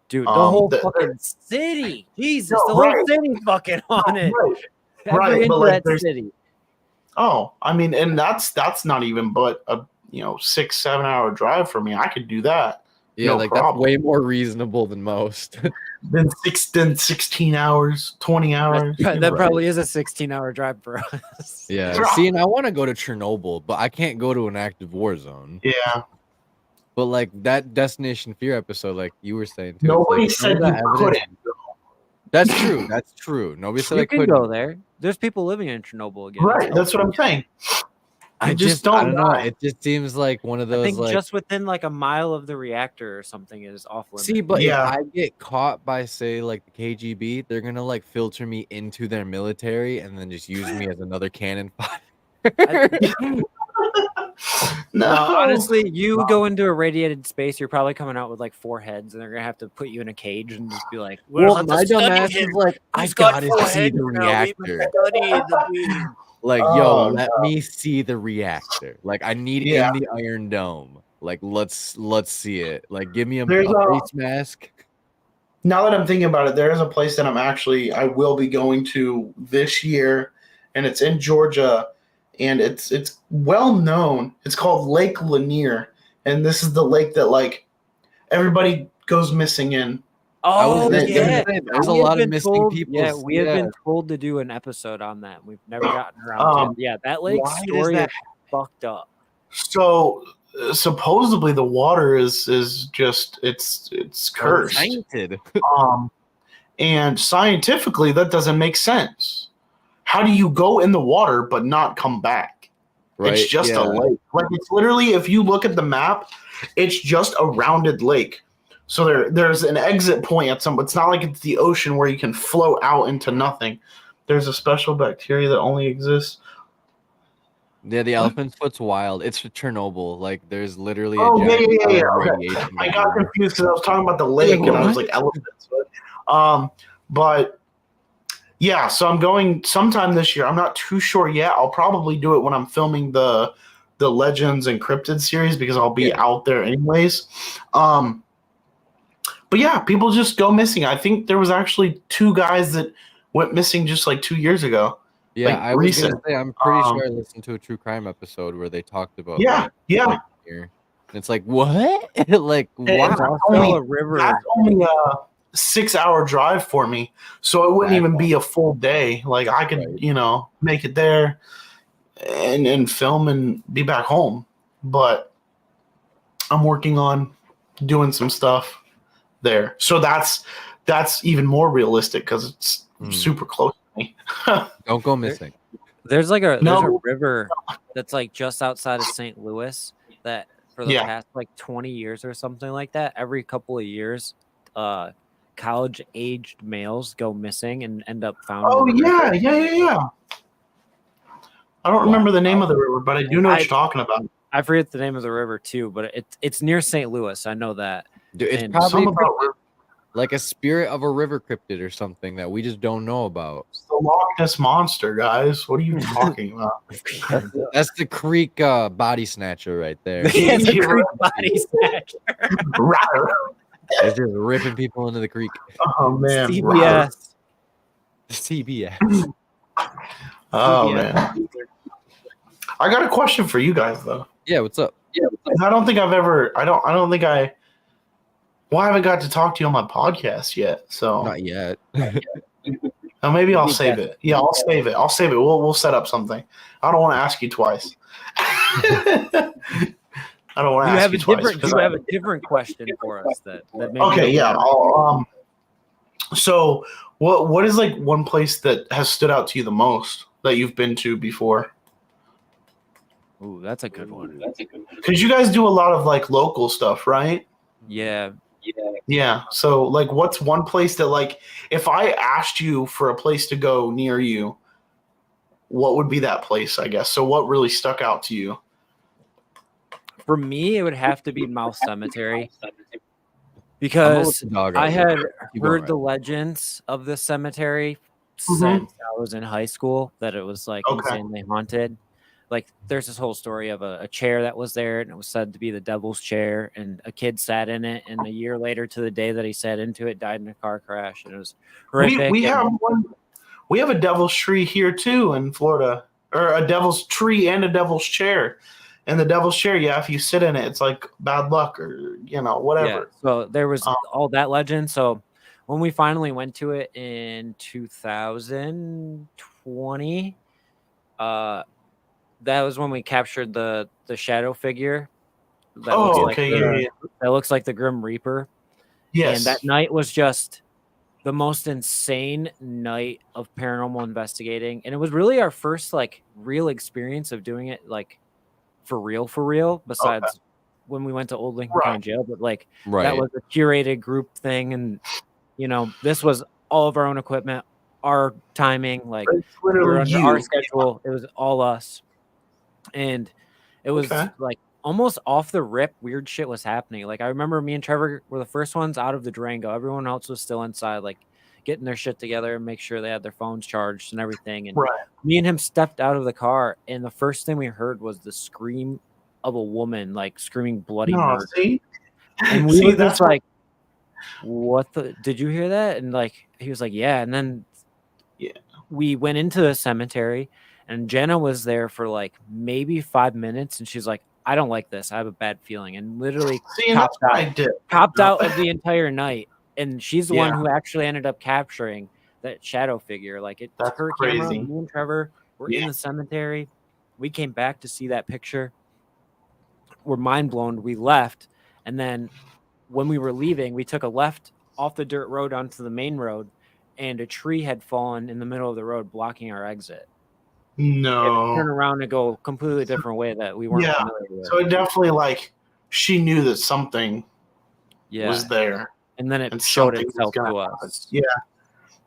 dude, the whole the- fucking city. Jesus, No, the whole right. city fucking on it. Right. Every inch but of like that there's- city. Oh, I mean, and that's not even but a 6-7 hour drive for me. I could do that. yeah, no like problem. that's way more reasonable than most. Then 16 hours, 20 hours. That probably is a 16-hour drive for us. Yeah. Right. See, and I want to go to Chernobyl, but I can't go to an active war zone. Yeah. But like that Destination Fear episode, like you were saying too, Nobody it's like, said some of you that evidence- couldn't. That's true. That's true. Nobody said You I can couldn't. go there. There's people living in Chernobyl again. Right. That's what I'm saying. I just I don't don't know. die. It just seems like one of I those think like. just within like a mile of the reactor or something is off limits. See, but Yeah. if I get caught by, say, like the KGB, they're gonna like filter me into their military and then just use me as another cannon fodder. No. Honestly, you go into a radiated space, you're probably coming out with like 4 heads, and they're gonna have to put you in a cage and just be like, Well, my dumb ass is like, I He's got gotta 4 see heads the now. We must reactor. study the beam." Like, yo, Oh, let me see the reactor. Like, I need Yeah. in the Iron Dome. Like, let's see it. Like, give me a There's a- face mask. Now that I'm thinking about it, there is a place that I will be going to this year, and it's in Georgia, and it's well known. It's called Lake Lanier, and this is the lake that like everybody goes missing in. Oh gonna yeah, say, there's a We have lot of been missing told- people. Yeah, we have been told to do an episode on that. We've never gotten around to it. Yeah, that lake why does story that is fucked up. So supposedly the water is just it's cursed. tainted. And scientifically that doesn't make sense. How do you go in the water but not come back? Right? It's just yeah. a lake. Like it's literally, if you look at the map, it's just a rounded lake. So there's an exit point at some. It's not like it's the ocean where you can float out into nothing. There's a special bacteria that only exists. Yeah, the elephant's foot's wild. It's Chernobyl. Like, there's literally Oh, a giant yeah. radiation. Okay. I got confused because I was talking about the lake and I was like elephants. But yeah, so I'm going sometime this year. I'm not too sure yet. I'll probably do it when I'm filming the Legends Encrypted series because I'll be out there anyways. But yeah, people just go missing. I think there was actually 2 guys that went missing just like 2 years ago. Yeah, like, I was recent. gonna say, I'm pretty sure I listened to a true crime episode where they talked about Yeah. like, here. And it's like, what? Like, Hey, wow. it's Also a river. That's only a 6-hour drive for me, so it wouldn't even be a full day. Like I could, make it there and film and be back home. But I'm working on doing some stuff there, so that's even more realistic because it's super close to me. Don't go missing. There's a river that's like just outside of St. Louis that for the past like 20 years or something like that, every couple of years, college-aged males go missing and end up found. Oh in the river. yeah. I don't remember the name of the river, but I do know what you're talking about. I forget the name of the river too, but it's near St. Louis. I know that. Dude, it's And probably like a spirit of a river cryptid or something that we just don't know about. It's the Loch Ness Monster, guys. What are you talking about? That's the creek body snatcher right there. It's a creek body snatcher. It's just ripping people into the creek. Oh man, CBS. CBS. Oh man. I got a question for you guys though. Yeah, what's up? I don't think I haven't got to talk to you on my podcast yet. So Not yet. maybe I'll save it. Yeah, I'll save it. We'll set up something. I don't want to ask you twice. I don't want to ask you twice. You have a different question for us that maybe okay, yeah. So what is like one place that has stood out to you the most that you've been to before? Ooh, that's a good one. Because you guys do a lot of like local stuff, right? Yeah. Yeah. So like what's one place that like if I asked you for a place to go near you, what would be that place, I guess? So what really stuck out to you? For me, it would have to be Mouse Cemetery. Because I had heard the legends of this cemetery since I was in high school, that it was like insanely haunted. Like there's this whole story of a chair that was there, and it was said to be the devil's chair, and a kid sat in it, and a year later to the day that he sat into it, died in a car crash, and it was horrific. We have a devil's tree here too in Florida, or a devil's tree and a devil's chair. And the devil's chair, if you sit in it, it's like bad luck or whatever. Yeah. So there was all that legend. So when we finally went to it in 2020, that was when we captured the shadow figure. That looks like the Grim Reaper. Yes. And that night was just the most insane night of paranormal investigating, and it was really our first like real experience of doing it like for real. Besides when we went to Old Lincoln County Jail, but like that was a curated group thing, and this was all of our own equipment, our timing, like we were under our schedule. It was all us, and it was like almost off the rip. Weird shit was happening. Like I remember me and Trevor were the first ones out of the Durango. Everyone else was still inside, like getting their shit together and make sure they had their phones charged and everything. And me and him stepped out of the car, and the first thing we heard was the scream of a woman, like screaming bloody murder. And we were just like, what the, did you hear that? And like he was like, yeah. And then we went into the cemetery, and Jenna was there for like maybe 5 minutes, and she's like, I don't like this, I have a bad feeling, and literally copped out of the entire night. And she's the one who actually ended up capturing that shadow figure. Like it's her camera. Me and Trevor were in the cemetery. We came back to see that picture. We're mind blown. We left, and then when we were leaving, we took a left off the dirt road onto the main road, and a tree had fallen in the middle of the road, blocking our exit. No. Turn around and go a completely different way that we weren't familiar with. So it definitely like she knew that something was there. And then it showed itself to us. Yeah.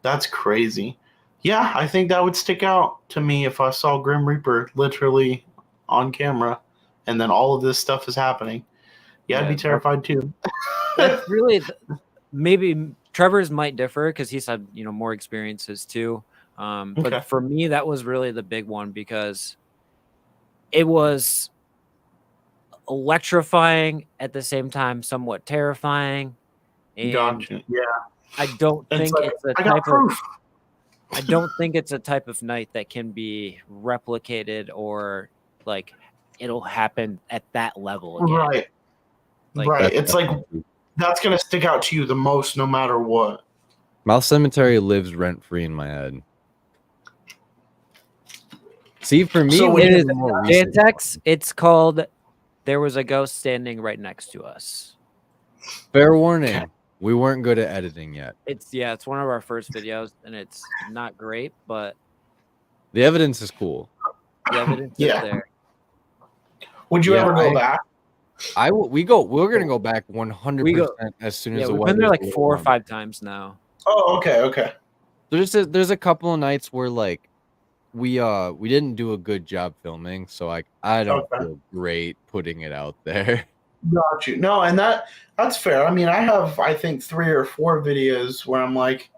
That's crazy. Yeah, I think that would stick out to me if I saw Grim Reaper literally on camera and then all of this stuff is happening. Yeah, I'd be terrified too. That's really maybe Trevor's might differ because he's had more experiences too. But for me, that was really the big one because it was electrifying at the same time, somewhat terrifying. And gotcha. Yeah, I don't think it's a type of. I don't think it's a type of night that can be replicated or like it'll happen at that level again. Right. Right. It's like that's gonna stick out to you the most, no matter what. Mouth Cemetery lives rent free in my head. See, for me, it's called "There Was a Ghost Standing Right Next to Us." Fair warning. We weren't good at editing yet. It's one of our first videos, and it's not great, but the evidence is cool. The evidence is there. Would you ever go back? We're gonna go back 100% as soon as the we've been there like 4 or 5 times now. Oh, okay. There's a couple of nights where like we didn't do a good job filming, so I don't feel great putting it out there. Got you. No, and that's fair. I mean, I have I think 3 or 4 videos where I'm like,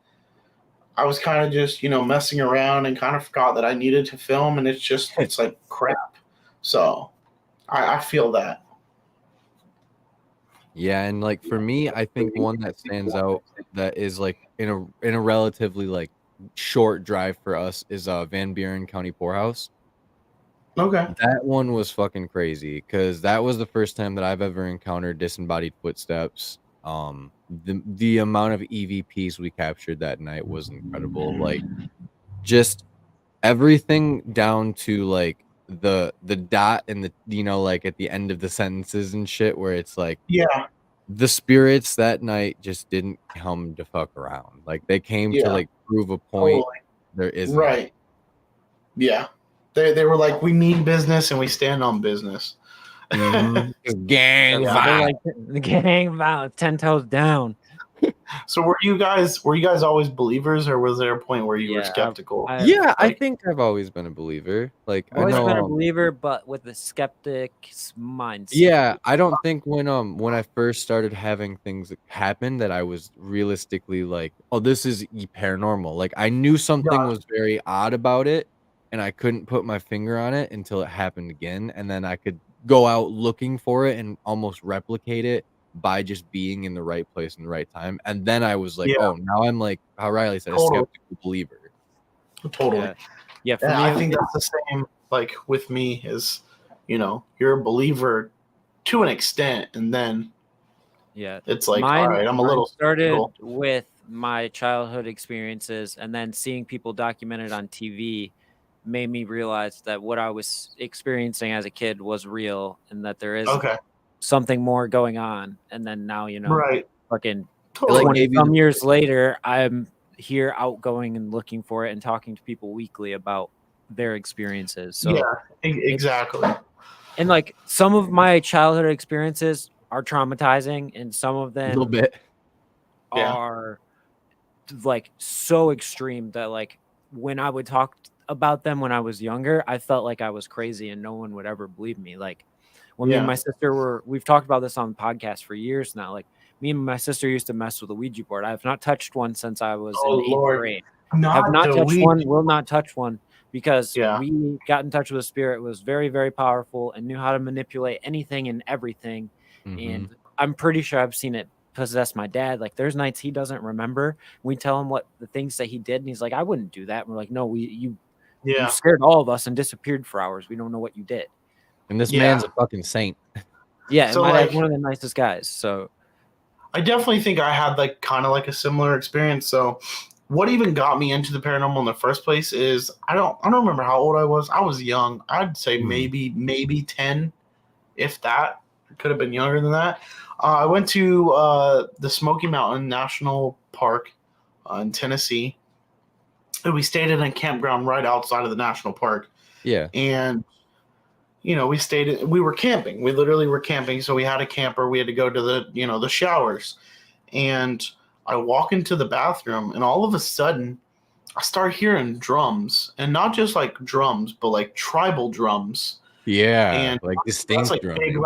I was kind of just messing around and kind of forgot that I needed to film, and it's like crap. So I feel that. Yeah, and like for me, I think one that stands out that is like in a relatively like short drive for us is Van Buren County Poorhouse. Okay. That one was fucking crazy because that was the first time that I've ever encountered disembodied footsteps. The amount of EVPs we captured that night was incredible. Like just everything down to like the dot and the like at the end of the sentences and shit where it's like the spirits that night just didn't come to fuck around. Like they came to like prove a point. There isn't. Right. Yeah. They were like, we mean business and we stand on business. Mm-hmm. Gang violence. The gang violence, 10 toes down. So were you guys always believers, or was there a point where you were skeptical? I think I've always been a believer. Like I've always been a believer, but with a skeptic's mindset. Yeah, I don't think when I first started having things happen that I was realistically like, oh, this is paranormal. Like I knew something was very odd about it, and I couldn't put my finger on it until it happened again, and then I could go out looking for it and almost replicate it by just being in the right place in the right time. And then I was like, oh, now I'm like how Riley said, a skeptical believer. Totally. Yeah. For me, I think that's the same like with me is, you're a believer to an extent, and then it's like, all right, I'm a little started with my childhood experiences, and then seeing people documented on TV made me realize that what I was experiencing as a kid was real, and that there is something more going on. And then now, fucking Totally. Like, gave you some years later, I'm here outgoing and looking for it and talking to people weekly about their experiences. So yeah, exactly. And like some of my childhood experiences are traumatizing, and some of a little them bit. Yeah. are like so extreme that like when I would talk about them when I was younger, I felt like I was crazy and no one would ever believe me. Like when me and my sister we've talked about this on the podcast for years now. Like me and my sister used to mess with a Ouija board. I have not touched one since I was in 8th grade. Have not touched one, will not touch one, because we got in touch with a spirit, was very, very powerful and knew how to manipulate anything and everything. And I'm pretty sure I've seen it possess my dad. Like there's nights he doesn't remember. We tell him what the things that he did, and he's like, I wouldn't do that. And we're like, no, you scared all of us and disappeared for hours. We don't know what you did. And this man's a fucking saint. Yeah, and So, my like, dad's one of the nicest guys. So I definitely think I had like kind of like a similar experience. So what even got me into the paranormal in the first place is I don't remember how old I was. I was young. I'd say maybe 10, if that. Could have been younger than that. I went to the Smoky Mountain National Park in Tennessee, and we stayed in a campground right outside of the national park. Yeah. And we were camping. We literally were camping. So we had a camper. We had to go to the showers. And I walk into the bathroom, and all of a sudden I start hearing drums, and not just like drums, but like tribal drums. Yeah. And like distinct that's like drums. big,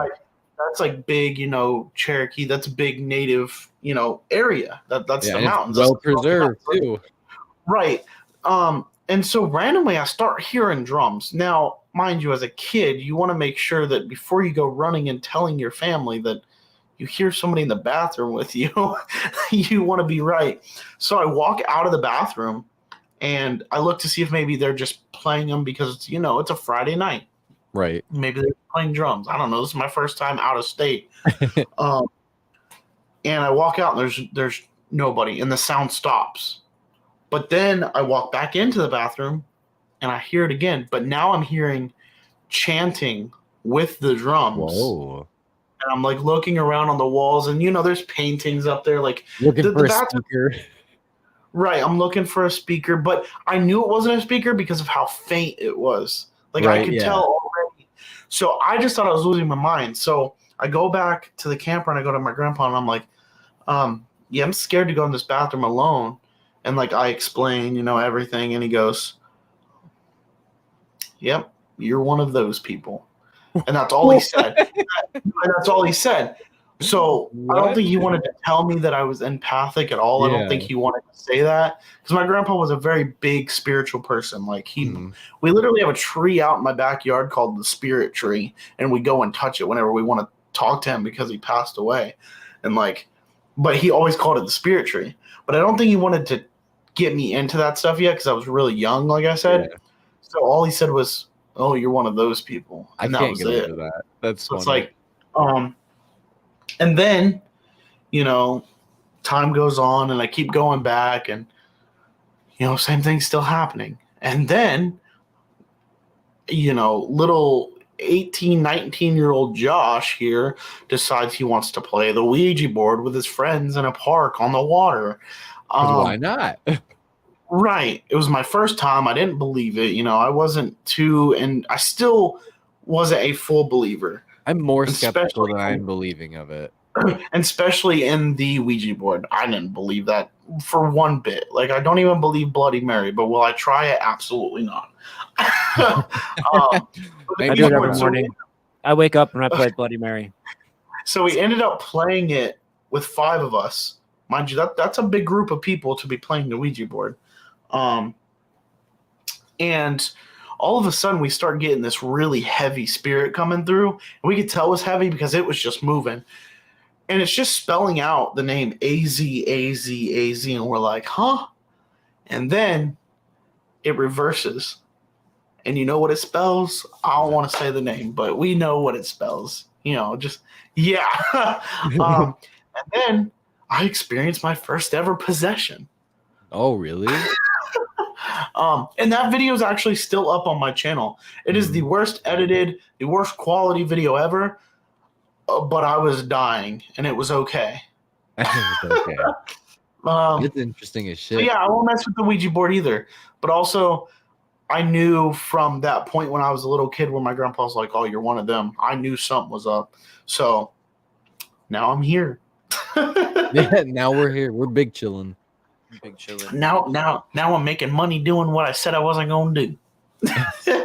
that's like big, Cherokee. That's a big native, area. That's the mountains. Well preserved too. Right. And so randomly I start hearing drums. Now, mind you, as a kid, you want to make sure that before you go running and telling your family that you hear somebody in the bathroom with you, you want to be right. So I walk out of the bathroom and I look to see if maybe they're just playing them because, it's a Friday night. Right. Maybe they're playing drums. I don't know. This is my first time out of state. And I walk out and there's nobody and the sound stops. But then I walk back into the bathroom and I hear it again. But now I'm hearing chanting with the drums. Whoa. And I'm like looking around on the walls and, there's paintings up there. Like looking for a speaker. Right. I'm looking for a speaker, but I knew it wasn't a speaker because of how faint it was. Like I could tell already. So I just thought I was losing my mind. So I go back to the camper and I go to my grandpa and I'm like, I'm scared to go in this bathroom alone. And like I explain, everything. And he goes, yep, you're one of those people. And that's all he said. That's all he said. So I don't think he wanted to tell me that I was empathic at all. I don't think he wanted to say that because my grandpa was a very big spiritual person. Like we literally have a tree out in my backyard called the spirit tree, and we go and touch it whenever we want to talk to him because he passed away. And but he always called it the spirit tree. But I don't think he wanted to get me into that stuff yet because I was really young, like I said. Yeah. So all he said was, "Oh, you're one of those people," and that was it. That. That's so it's like, and then, time goes on and I keep going back and, same thing's still happening. And then, little 18, 19-year-old Josh here decides he wants to play the Ouija board with his friends in a park on the water. Why not? Right. It was my first time. I didn't believe it. I wasn't and I still wasn't a full believer. I'm more skeptical than I'm believing of it. And especially in the Ouija board. I didn't believe that for one bit. Like, I don't even believe Bloody Mary, but will I try it? Absolutely not. I do it every morning. I wake up and I play Bloody Mary. So we ended up playing it with 5 of us. Mind you, that's a big group of people to be playing the Ouija board. And all of a sudden we start getting this really heavy spirit coming through. And we could tell it was heavy because it was just moving. And it's just spelling out the name A-Z, A-Z, A-Z. And we're like, huh? And then it reverses. And you know what it spells? I don't want to say the name, but we know what it spells. Just, yeah. And then I experienced my first ever possession. Oh, really? And that video is actually still up on my channel. It is the worst edited, the worst quality video ever, but I was dying, and it was okay. Okay. It's interesting as shit. So yeah, I won't mess with the Ouija board either. But also, I knew from that point when I was a little kid when my grandpa was like, "Oh, you're one of them." I knew something was up. So now I'm here. Yeah, now we're here. We're big chillin'. Big chillin'. Now I'm making money doing what I said I wasn't gonna do.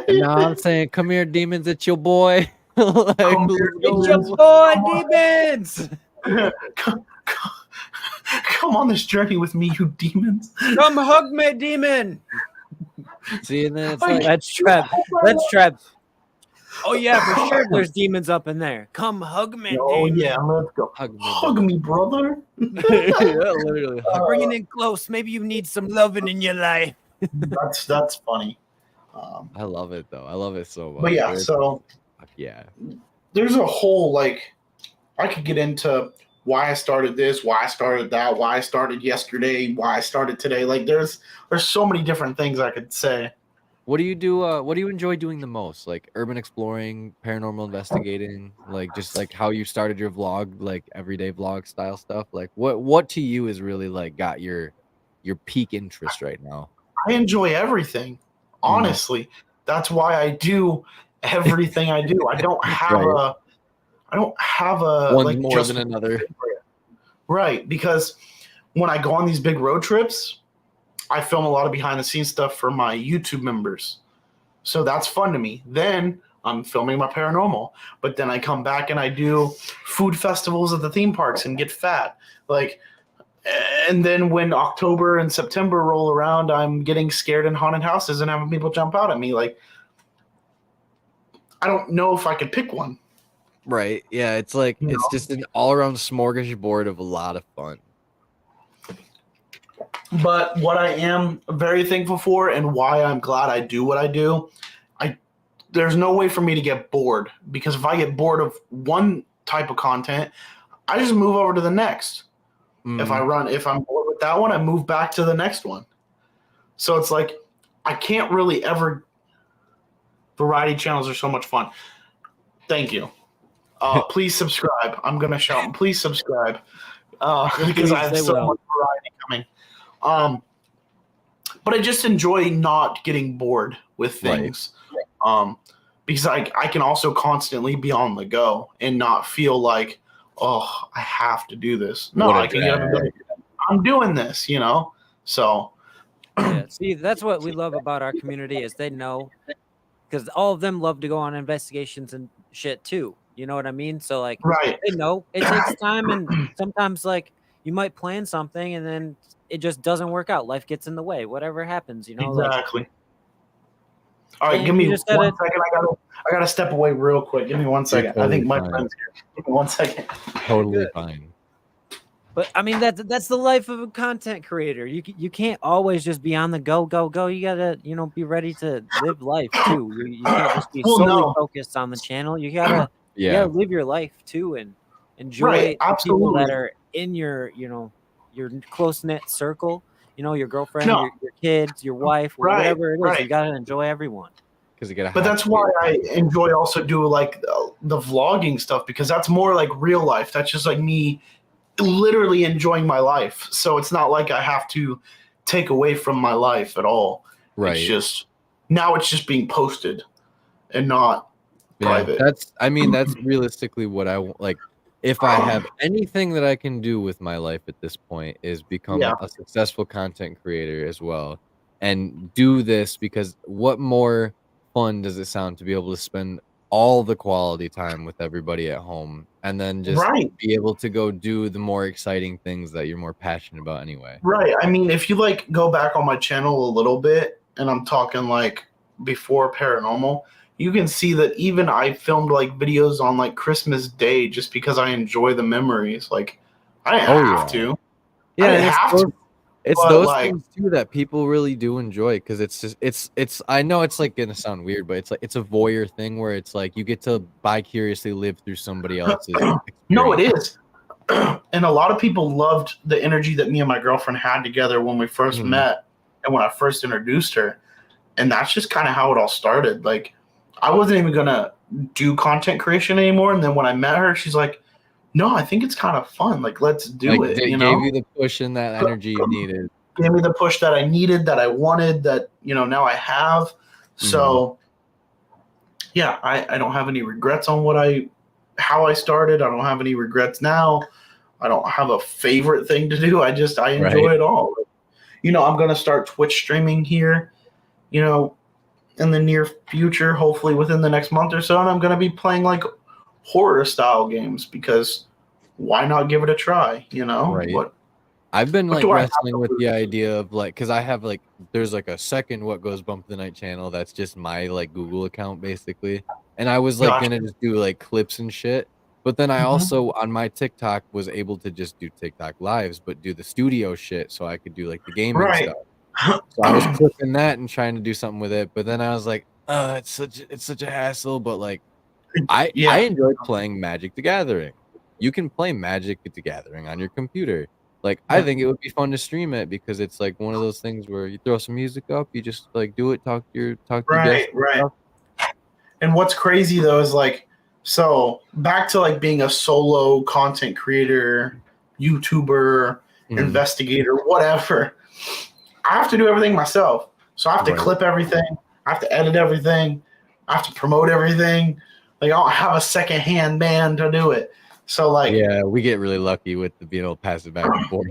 No, I'm saying, come here, demons. It's your boy. Like, Come let's here, go. It's your boy, demons. Come on this journey with me, you demons. Come hug me, demon. See, and then it's like, That's Trev. That's Trev. Oh yeah, for sure. There's demons up in there. Come hug me, Oh demon. yeah, let's go. hug Me, brother. yeah, literally. I'm bringing it close. Maybe you need some loving in your life. That's funny. I love it though. I love it so much. But yeah, so yeah, there's a whole I could get into why I started this, why I started that, why I started yesterday, why I started today. Like there's so many different things I could say. what do you do? What do you enjoy doing the most? Like urban exploring, paranormal investigating, like just like how you started your vlog, like everyday vlog style stuff. Like what to you is really like got your peak interest right now? I enjoy everything. Honestly, that's why I do everything I do. I don't have a one like more just than another. Right, because when I go on these big road trips, I film a lot of behind the scenes stuff for my YouTube members. So that's fun to me. Then I'm filming my paranormal, but then I come back and I do food festivals at the theme parks and get fat. And then when October and September roll around, I'm getting scared in haunted houses and having people jump out at me. Like, I don't know if I could pick one. Right. Yeah. It's like, it's just an all around smorgasbord of a lot of fun. But what I am very thankful for and why I'm glad I do what I do, there's no way for me to get bored, because if I get bored of one type of content, I just move over to the next. If I'm bored with that one, I move back to the next one. So it's like, I can't really ever. Variety channels are so much fun. Thank you. Please subscribe. I'm gonna shout. Please subscribe because I have so much variety coming. But I just enjoy not getting bored with things. Right. Because I can also constantly be on the go and not feel like, oh, I have to do this. No, I can get like, I'm doing this, So yeah, see, that's what we love about our community is they know, because all of them love to go on investigations and shit too. You know what I mean? So like, they know it takes time, and sometimes like you might plan something and then it just doesn't work out. Life gets in the way. Whatever happens, Exactly. Like, all right, give me 1 second. I gotta step away real quick. Give me 1 second. Totally I think my fine. friend's here. Give me 1 second. Totally fine. But I mean that's the life of a content creator. You can't always just be on the go. You gotta be ready to live life too. You can't just be solely focused on the channel. You gotta live your life too and enjoy the people that are in your your close knit circle. Your girlfriend, your kids, your wife, whatever it is. You gotta enjoy everyone. But that's why I enjoy also do like the vlogging stuff, because that's more like real life. That's just like me literally enjoying my life. So it's not like I have to take away from my life at all. Right. It's just now it's just being posted and not private. That's realistically what I want. Like, if I have anything that I can do with my life at this point is become a successful content creator as well, and do this, because what more fun does it sound to be able to spend all the quality time with everybody at home and then just be able to go do the more exciting things that you're more passionate about anyway. Right. I mean, if you like go back on my channel a little bit, and I'm talking like before paranormal, you can see that even I filmed like videos on like Christmas Day just because I enjoy the memories. Like I didn't have to. Yeah, I didn't have to. It's those things too that people really do enjoy, because it's just it's I know it's like gonna sound weird, but it's like it's a voyeur thing where it's like you get to bi-curiously live through somebody else's experience. No, it is. And a lot of people loved the energy that me and my girlfriend had together when we first met and when I first introduced her. And that's just kind of how it all started. Like I wasn't even gonna do content creation anymore. And then when I met her, she's like, no, I think it's kind of fun. Like, let's do Like, it. it You gave know, you the push and that energy you needed. gave me the push that I needed, that I wanted, that now I have. So yeah, I don't have any regrets on how I started. I don't have any regrets now. I don't have a favorite thing to do. I enjoy it all. I'm going to start Twitch streaming here, in the near future, hopefully within the next month or so. And I'm going to be playing like horror style games because why not give it a try? Right. I've been like wrestling with the lose? idea of like, because I have like, there's like a second What Goes Bump the Night channel that's just my like Google account basically, and I was like gonna just do like clips and shit, but then I also on my TikTok was able to just do TikTok lives, but do the studio shit so I could do like the gaming stuff. So I was clipping that and trying to do something with it, but then I was like, it's such a hassle. But like, I enjoy playing Magic the Gathering. You can play Magic the Gathering on your computer. Like, I think it would be fun to stream it because it's like one of those things where you throw some music up, you just like do it, talk to your guests. Right. And what's crazy though is like, so back to like being a solo content creator, YouTuber, investigator, whatever. I have to do everything myself. So I have to clip everything. I have to edit everything. I have to promote everything. Like, I don't have a secondhand man to do it. So like, yeah, we get really lucky with being able to pass it back and forth.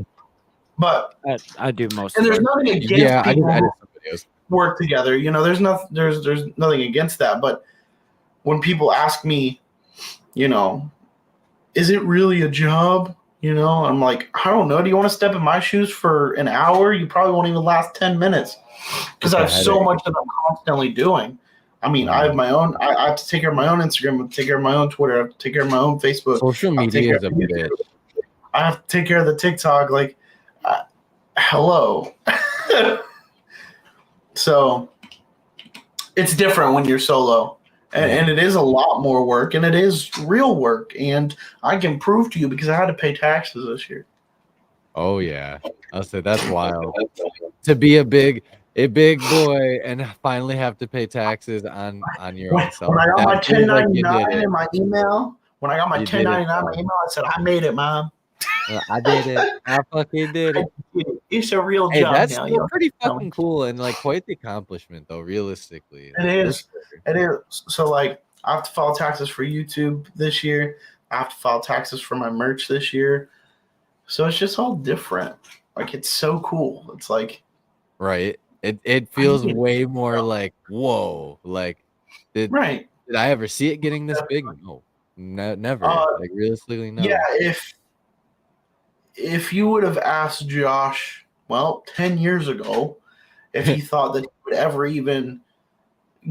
But I do most. And of there's it. nothing against people who work together. There's nothing against that. But when people ask me, is it really a job? I'm like, I don't know. Do you want to step in my shoes for an hour? You probably won't even last 10 minutes because I have so much that I'm constantly doing. I mean, I have my own. I have to take care of my own Instagram. I have to take care of my own Twitter. I have to take care of my own Facebook. Social media is a bitch. I have to take care of the TikTok. Like, hello. So it's different when you're solo. And it is a lot more work, and it is real work. And I can prove to you because I had to pay taxes this year. Oh, yeah. I'll say that's wild. To be a big boy and finally have to pay taxes on your own self. When I got my 1099 in my email, I said, I made it, Mom. I did it. I fucking did it. It's a real job. That's still pretty fucking cool and like quite the accomplishment, though. Realistically, it is. It is. So like, I have to file taxes for YouTube this year. I have to file taxes for my merch this year. So it's just all different. Like, it's so cool. It's like, right. It feels way more like, whoa. Like, did I ever see it getting this big? No, never. Like, realistically, no. Yeah, if you would have asked Josh, 10 years ago, if he thought that he would ever even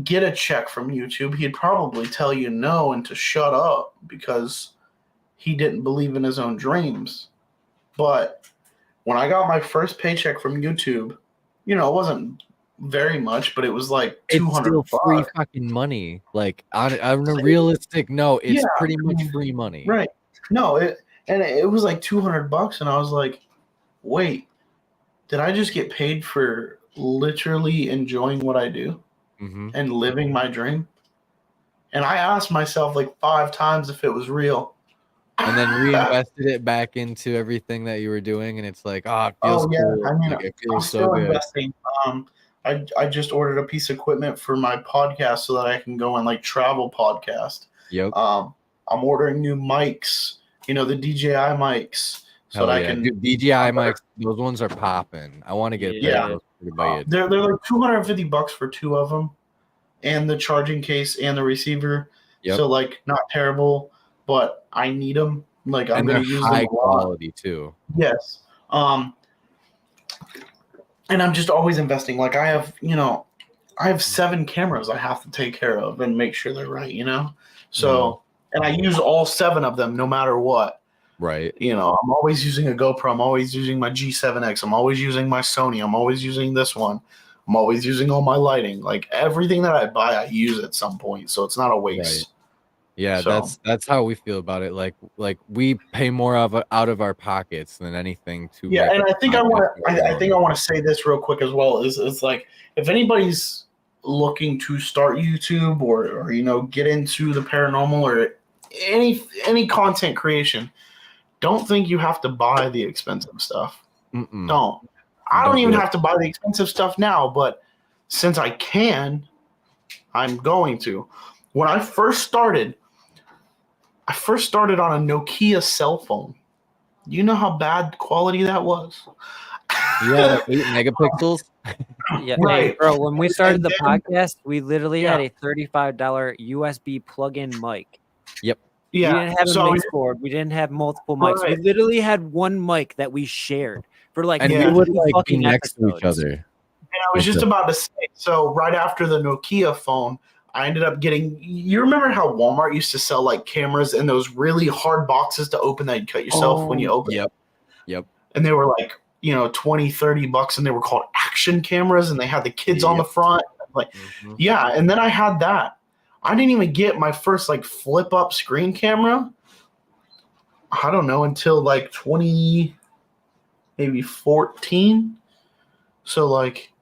get a check from YouTube, he'd probably tell you no and to shut up because he didn't believe in his own dreams. But when I got my first paycheck from YouTube, it wasn't very much, but it was like $200. It's still free fucking money. Like, on a realistic note, it's pretty much free money. Right. No, it was like $200, and I was like, wait, did I just get paid for literally enjoying what I do and living my dream? And I asked myself like 5 times if it was real. And then reinvested it back into everything that you were doing, and it's like, it feels cool. I mean, like, it feels I'm so still good. investing. I just ordered a piece of equipment for my podcast so that I can go and like travel podcast. Yep. I'm ordering new mics, the DJI mics, so that I can. Dude, DJI mics, those ones are popping. I want to get those. They're like $250 for 2 of them, and the charging case and the receiver. Yep. So like, not terrible, but I need them. Like, I'm going to use them high quality too. Yes. And I'm just always investing. Like, I have 7 cameras I have to take care of and make sure they're right, So, and I use all 7 of them no matter what. Right. I'm always using a GoPro. I'm always using my G7X. I'm always using my Sony. I'm always using this one. I'm always using all my lighting. Like, everything that I buy, I use at some point. So it's not a waste. Right. Yeah, that's how we feel about it. Like we pay more out of our pockets than anything to. Yeah, and I think I want to say this real quick as well. Is like, if anybody's looking to start YouTube or get into the paranormal or any content creation, don't think you have to buy the expensive stuff. Mm-mm. Don't. I don't even have to buy the expensive stuff now, but since I can, I'm going to. When I first started on a Nokia cell phone. You know how bad quality that was? Yeah, like 8 megapixels. Yeah, Right. hey, bro. When we started the then- podcast, we literally Yeah. had a $35 USB plug-in mic. Yep. We Yeah. didn't have a So mix board. We didn't have multiple mics. We Right. literally had one mic that we shared for like And Yeah. we would 50 like be fucking next to each episodes. other. And I was just about to say, so right after the Nokia phone, I ended up getting. You remember how Walmart used to sell like cameras in those really hard boxes to open that you cut yourself when you open it? Yep. And they were like, $20-$30, and they were called action cameras, and they had the kids on the front. Like, yeah, and then I had that. I didn't even get my first like flip up screen camera. I don't know until like 2014. So like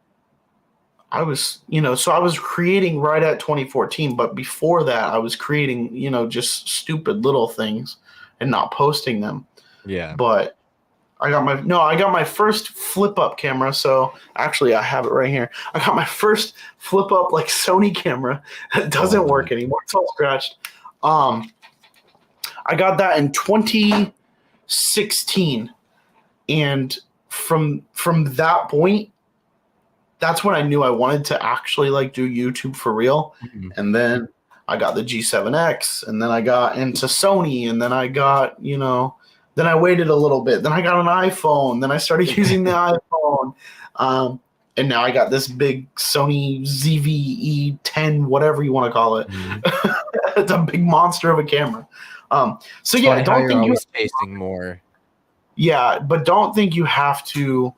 I was, so I was creating right at 2014, but before that I was creating, just stupid little things and not posting them. Yeah. But I got my first flip up camera. So actually I have it right here. I got my first flip up like Sony camera that doesn't work anymore. It's all scratched. I got that in 2016. And from that point, that's when I knew I wanted to actually like do YouTube for real. Mm-hmm. And then I got the G7X, and then I got into Sony, and then I got, then I waited a little bit. Then I got an iPhone. Then I started using the iPhone. And now I got this big Sony ZV-E10, whatever you want to call it. Mm-hmm. It's a big monster of a camera. So yeah, don't think you're tasting more. Yeah, but don't think you have to.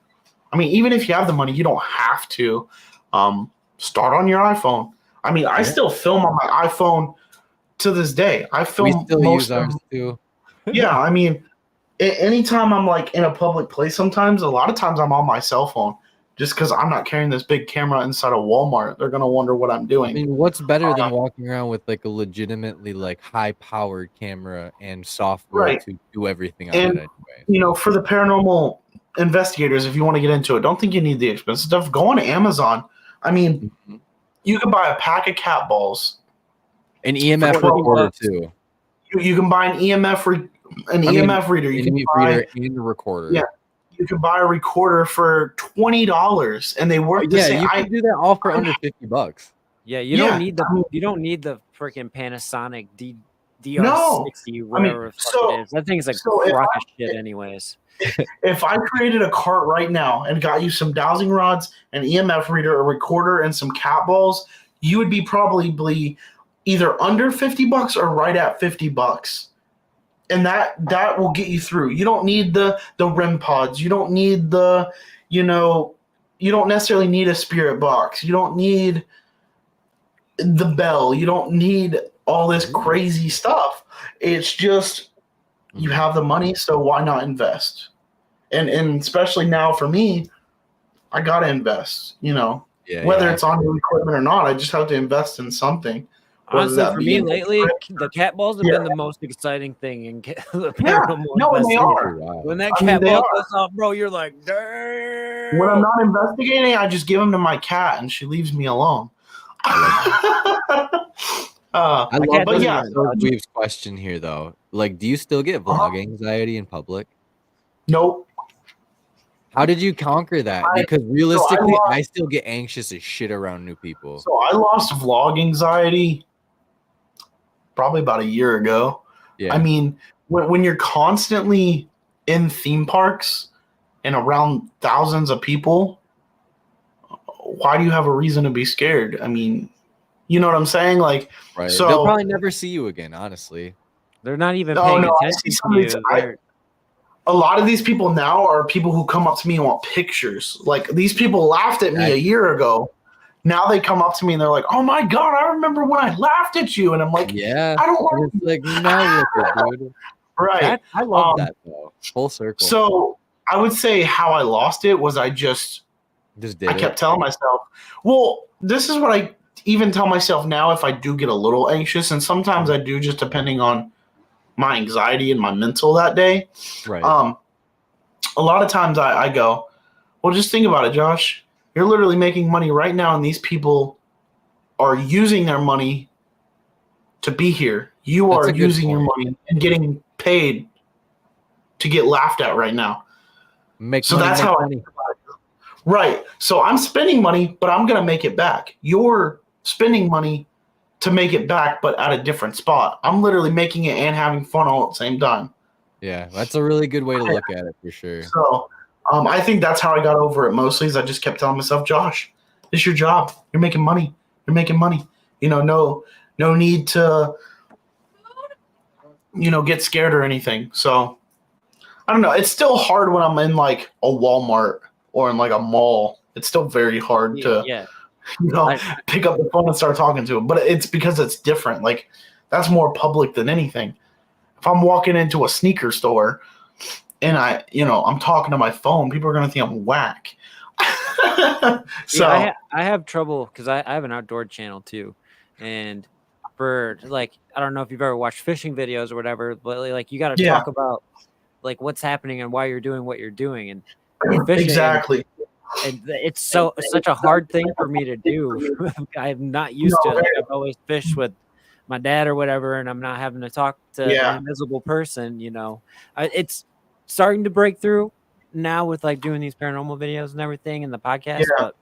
I mean, even if you have the money, you don't have to start on your iPhone. I mean, I still film on my iPhone to this day. I film we still use ours too. Yeah, I mean, anytime I'm like in a public place, sometimes a lot of times I'm on my cell phone just because I'm not carrying this big camera inside of Walmart. They're gonna wonder what I'm doing. I mean, what's better than walking around with like a legitimately like high-powered camera and software to do everything on it anyway? For the paranormal investigators, if you want to get into it, don't think you need the expensive stuff. Go on Amazon. I mean, you can buy a pack of cat balls, an EMF recorder too. You can buy an EMF reader. You can buy and a recorder. Yeah, you can buy a recorder for $20, and they work. Yeah, you can do that all for under $50. Yeah, you don't need the freaking Panasonic DR60, whatever the fuck it is. That thing's like crock of shit, anyways. If I created a cart right now and got you some dowsing rods, an EMF reader, a recorder, and some cat balls, you would be probably either under $50 or right at $50. And that will get you through. You don't need the REM pods. You don't need you don't necessarily need a spirit box. You don't need the bell. You don't need all this crazy stuff. It's just you have the money, so why not invest? And especially now for me, I gotta invest. Whether it's on new equipment or not, I just have to invest in something. Honestly, for me lately, the cat balls have been the most exciting thing in the paranormal. No, they are. When that cat ball goes off, bro, you're like, damn. When I'm not investigating, I just give them to my cat, and she leaves me alone. I love Weave's question here, though. Like, do you still get vlog anxiety in public? Nope. How did you conquer that? Because realistically, I still get anxious as shit around new people. So I lost vlog anxiety probably about a year ago. Yeah. I mean, when you're constantly in theme parks and around thousands of people, why do you have a reason to be scared? I mean, you know what I'm saying? Like, right. So they'll probably never see you again, honestly. They're not even paying attention to you. A lot of these people now are people who come up to me and want pictures. Like, these people laughed at me a year ago. Now they come up to me and they're like, "Oh my God, I remember when I laughed at you." And I'm like, "Yeah, I don't want to." Like, now look at dude. Right. I love that though. Full circle. So I would say how I lost it was I kept telling myself, well, this is what I even tell myself now if I do get a little anxious, and sometimes I do, just depending on my anxiety and my mental that day. Right. A lot of times I go, well, just think about it, Josh. You're literally making money right now, and these people are using their money to be here. You That's are a good using your point. money and getting paid to get laughed at right now. Make money. Right. So I'm spending money, but I'm going to make it back. You're spending money to make it back, but at a different spot. I'm literally making it and having fun all at the same time. Yeah, that's a really good way to look at it for sure. So I think that's how I got over it mostly is I just kept telling myself, Josh, this is your job. You're making money. You're making money. No need to, get scared or anything. So I don't know. It's still hard when I'm in like a Walmart or in like a mall. It's still very hard to, pick up the phone and start talking to them. But it's because it's different. Like that's more public than anything. If I'm walking into a sneaker store and I'm talking to my phone, people are going to think I'm whack. So I have trouble because I have an outdoor channel too. And for like, I don't know if you've ever watched fishing videos or whatever, but like you got to talk about like what's happening and why you're doing what you're doing. And fishing, exactly. And it's such a hard thing for me to do. I'm not used to it. Like, I've always fished with my dad or whatever, and I'm not having to talk to an invisible person. It's starting to break through now with like doing these paranormal videos and everything and the podcast. But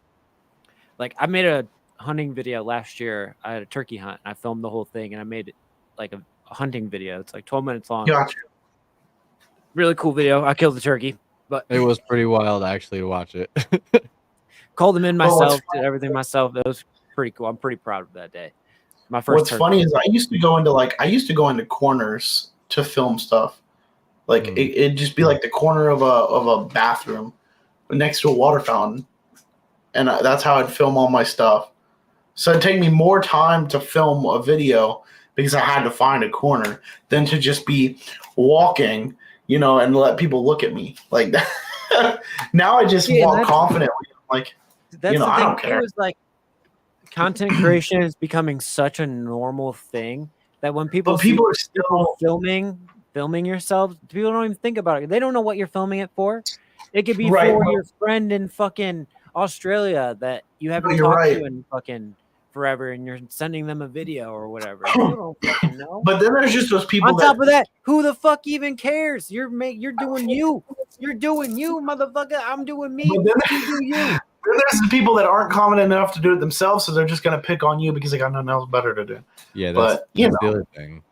like I made a hunting video last year. I had a turkey hunt and I filmed the whole thing and I made it like a hunting video. It's like 12 minutes long. Gotcha. Really cool video. I killed the turkey, but it was pretty wild actually to watch it. Called them in myself, did everything myself. That was pretty cool. I'm pretty proud of that day. My first. What's funny is I used to go into corners to film stuff. Like it'd just be like the corner of a bathroom next to a water fountain, and that's how I'd film all my stuff. So it'd take me more time to film a video because I had to find a corner than to just be walking, and let people look at me like that. Now I just walk confidently, like that's I don't care. It was like content creation is becoming such a normal thing that when people are still filming yourselves, people don't even think about it. They don't know what you're filming it for. It could be for your friend in fucking Australia that you haven't talked to in fucking forever, and you're sending them a video or whatever. You don't fucking know. But then there's just those people. On top of that, who the fuck even cares? You're doing you. You're doing you, motherfucker. I'm doing me. You do you. Then there's the people that aren't confident enough to do it themselves, so they're just gonna pick on you because they got nothing else better to do. Yeah, that's the other thing.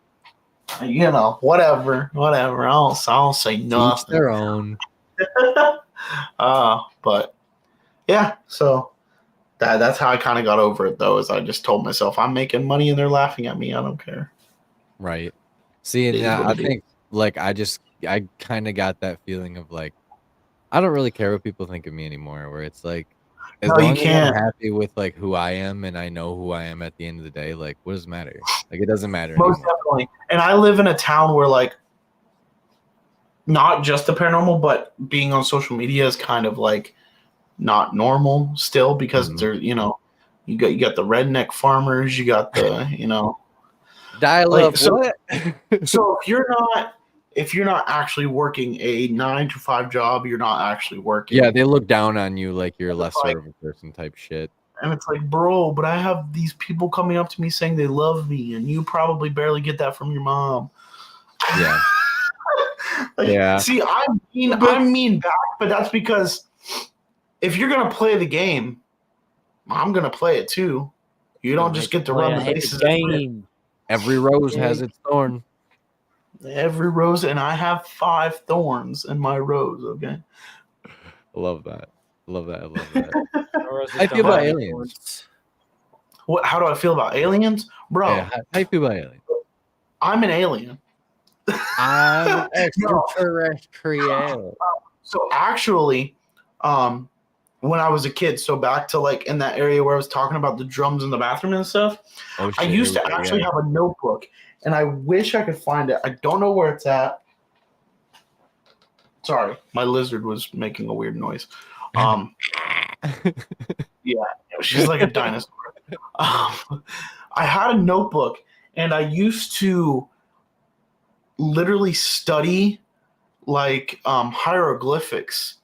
Whatever. I'll say nothing. Each their own. But yeah, so that's how I kind of got over it, though. Is I just told myself I'm making money and they're laughing at me. I don't care. Right. See, and I think like I kind of got that feeling of like I don't really care what people think of me anymore. Where it's like as long as I'm happy with like who I am and I know who I am at the end of the day, like what does it matter? Like it doesn't matter Most anymore. definitely. And I live in a town where like not just the paranormal, but being on social media is kind of like not normal still because there's you got the redneck farmers, you got the dial up. So, what? So if you're not actually working a 9-to-5 job, you're not actually working. Yeah, they look down on you like you're lesser of a person type shit. And it's like, bro, but I have these people coming up to me saying they love me, and you probably barely get that from your mom. Yeah. Yeah. See, I'm mean back, but that's because if you're gonna play the game, I'm gonna play it too. You don't just get to run the bases. Every rose has its thorn. Every rose, and I have 5 thorns in my rose. Okay. Love that. I feel about aliens. What? How do I feel about aliens, bro? Yeah, how do you feel about aliens? I'm an alien. I'm extraterrestrial. So actually, when I was a kid, so back to like in that area where I was talking about the drums in the bathroom and stuff, I used to actually have a notebook, and I wish I could find it. I don't know where it's at. Sorry, my lizard was making a weird noise. Yeah, she's like a dinosaur. I had a notebook, and I used to literally study like hieroglyphics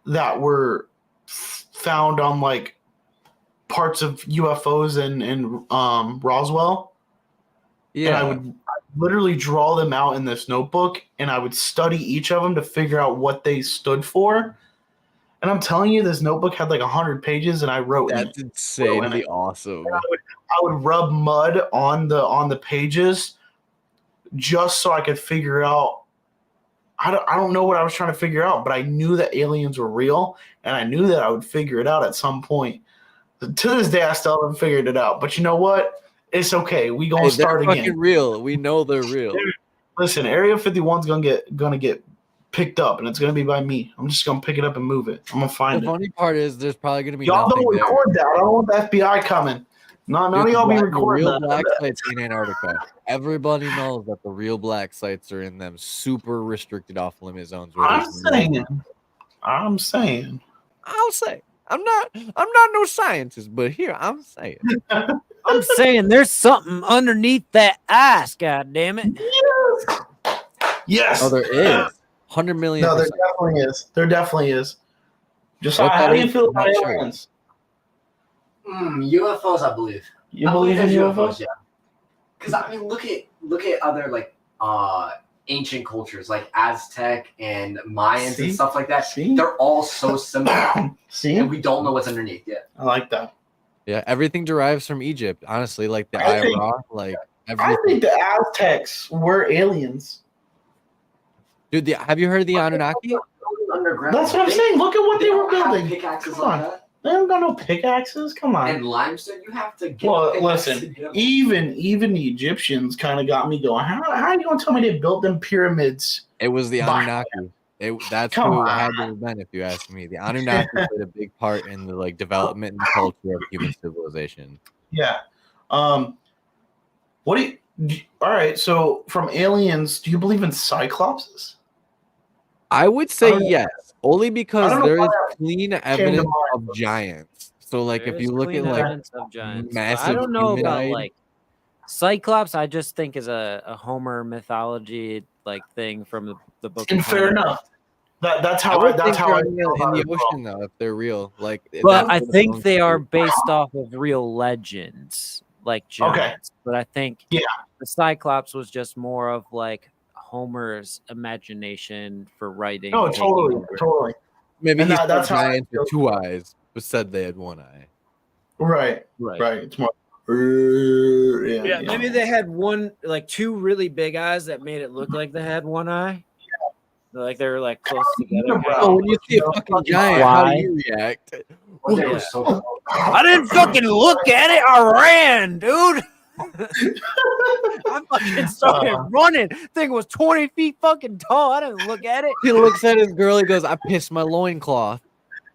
that were found on like parts of UFOs in Roswell. Yeah. And I would literally draw them out in this notebook, and I would study each of them to figure out what they stood for. And I'm telling you, this notebook had like 100 pages, and I wrote in it. That's insanely awesome. I would rub mud on the pages just so I could figure out. I don't know what I was trying to figure out, but I knew that aliens were real, and I knew that I would figure it out at some point. To this day, I still haven't figured it out. But you know what? It's okay. We gonna start they're again. Fucking real. We know they're real. Listen, Area 51's gonna get picked up, and it's gonna be by me. I'm just gonna pick it up and move it. I'm gonna find it. The funny part is, there's probably gonna be y'all nothing don't record there. that. I don't want the FBI coming. None of y'all be recording real that. black sites in Antarctica. Everybody knows that the real black sites are in them super restricted off limit zones. Where I'm saying. I'll say. I'm not no scientist, but here I'm saying. I'm saying there's something underneath that ice. God damn it! Yes. Oh, there is 100 million. No, there definitely is. There definitely is. Just how do you feel about aliens? UFOs, I believe. You believe in UFOs? Yeah. Because I mean, look at other like ancient cultures like Aztec and Mayans and stuff like that. They're all so similar. And we don't know what's underneath yet. I like that. Yeah, everything derives from Egypt. Honestly, like the Iraq, like everything. I think the Aztecs were aliens. Dude, have you heard of the Anunnaki? That's what I'm saying. Look at what they were building. Pickaxes Come on. like that. They don't got no pickaxes. Come on. And limestone, you have to get. Well, listen. Even the Egyptians kind of got me going. How are you gonna tell me they built them pyramids? It was the Anunnaki. That's who it had to have been, if you ask me. The Anunnaki played a big part in the like development and culture of human civilization. Yeah. What do you? All right. So from aliens, do you believe in cyclopses? I would say yes, only because there is clean evidence of mind. Giants. So, like, if you look at like massive, I don't know about humanoid, like Cyclops. I just think is a Homer mythology like thing from the book. And fair enough. That's how I in the ocean though, if they're real. Like, But I think they are based off of real legends, like giants. Okay. But I think the Cyclops was just more of like Homer's imagination for writing. No, totally. Maybe and that's giants with 2 eyes, but said they had 1 eye. Right. It's more. Yeah, maybe they had 2 really big eyes that made it look like they had 1 eye. Yeah. Like they were like close together. Oh, when you see a fucking giant, how do you react? I didn't fucking look at it. I ran, dude. I fucking started running. Thing was 20 feet fucking tall. I didn't look at it. He looks at his girl. He goes, "I pissed my loincloth."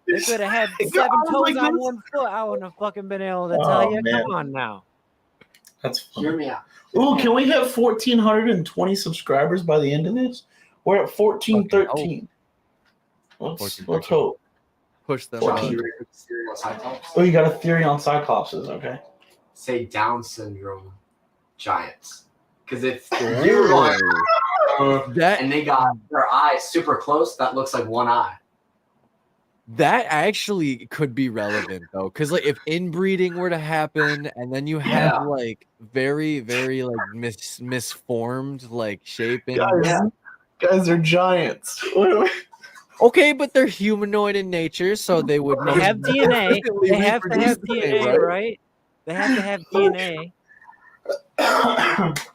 They could have had 7 toes on 1 foot. I wouldn't have fucking been able to tell you. Man. Come on now. That's funny. Hear me out. Ooh, can we have 1,420 subscribers by the end of this? We're at 1,413. Let's hope. Push them. Oh, you got a theory on cyclopses, okay? Say Down syndrome giants. Because if you're going and they got their eyes super close, that looks like 1 eye. That actually could be relevant though, because like if inbreeding were to happen, and then you have like very, very like misformed like shape and guys are giants. okay, but they're humanoid in nature, so they would have DNA. They have to have DNA, right? They have to have DNA.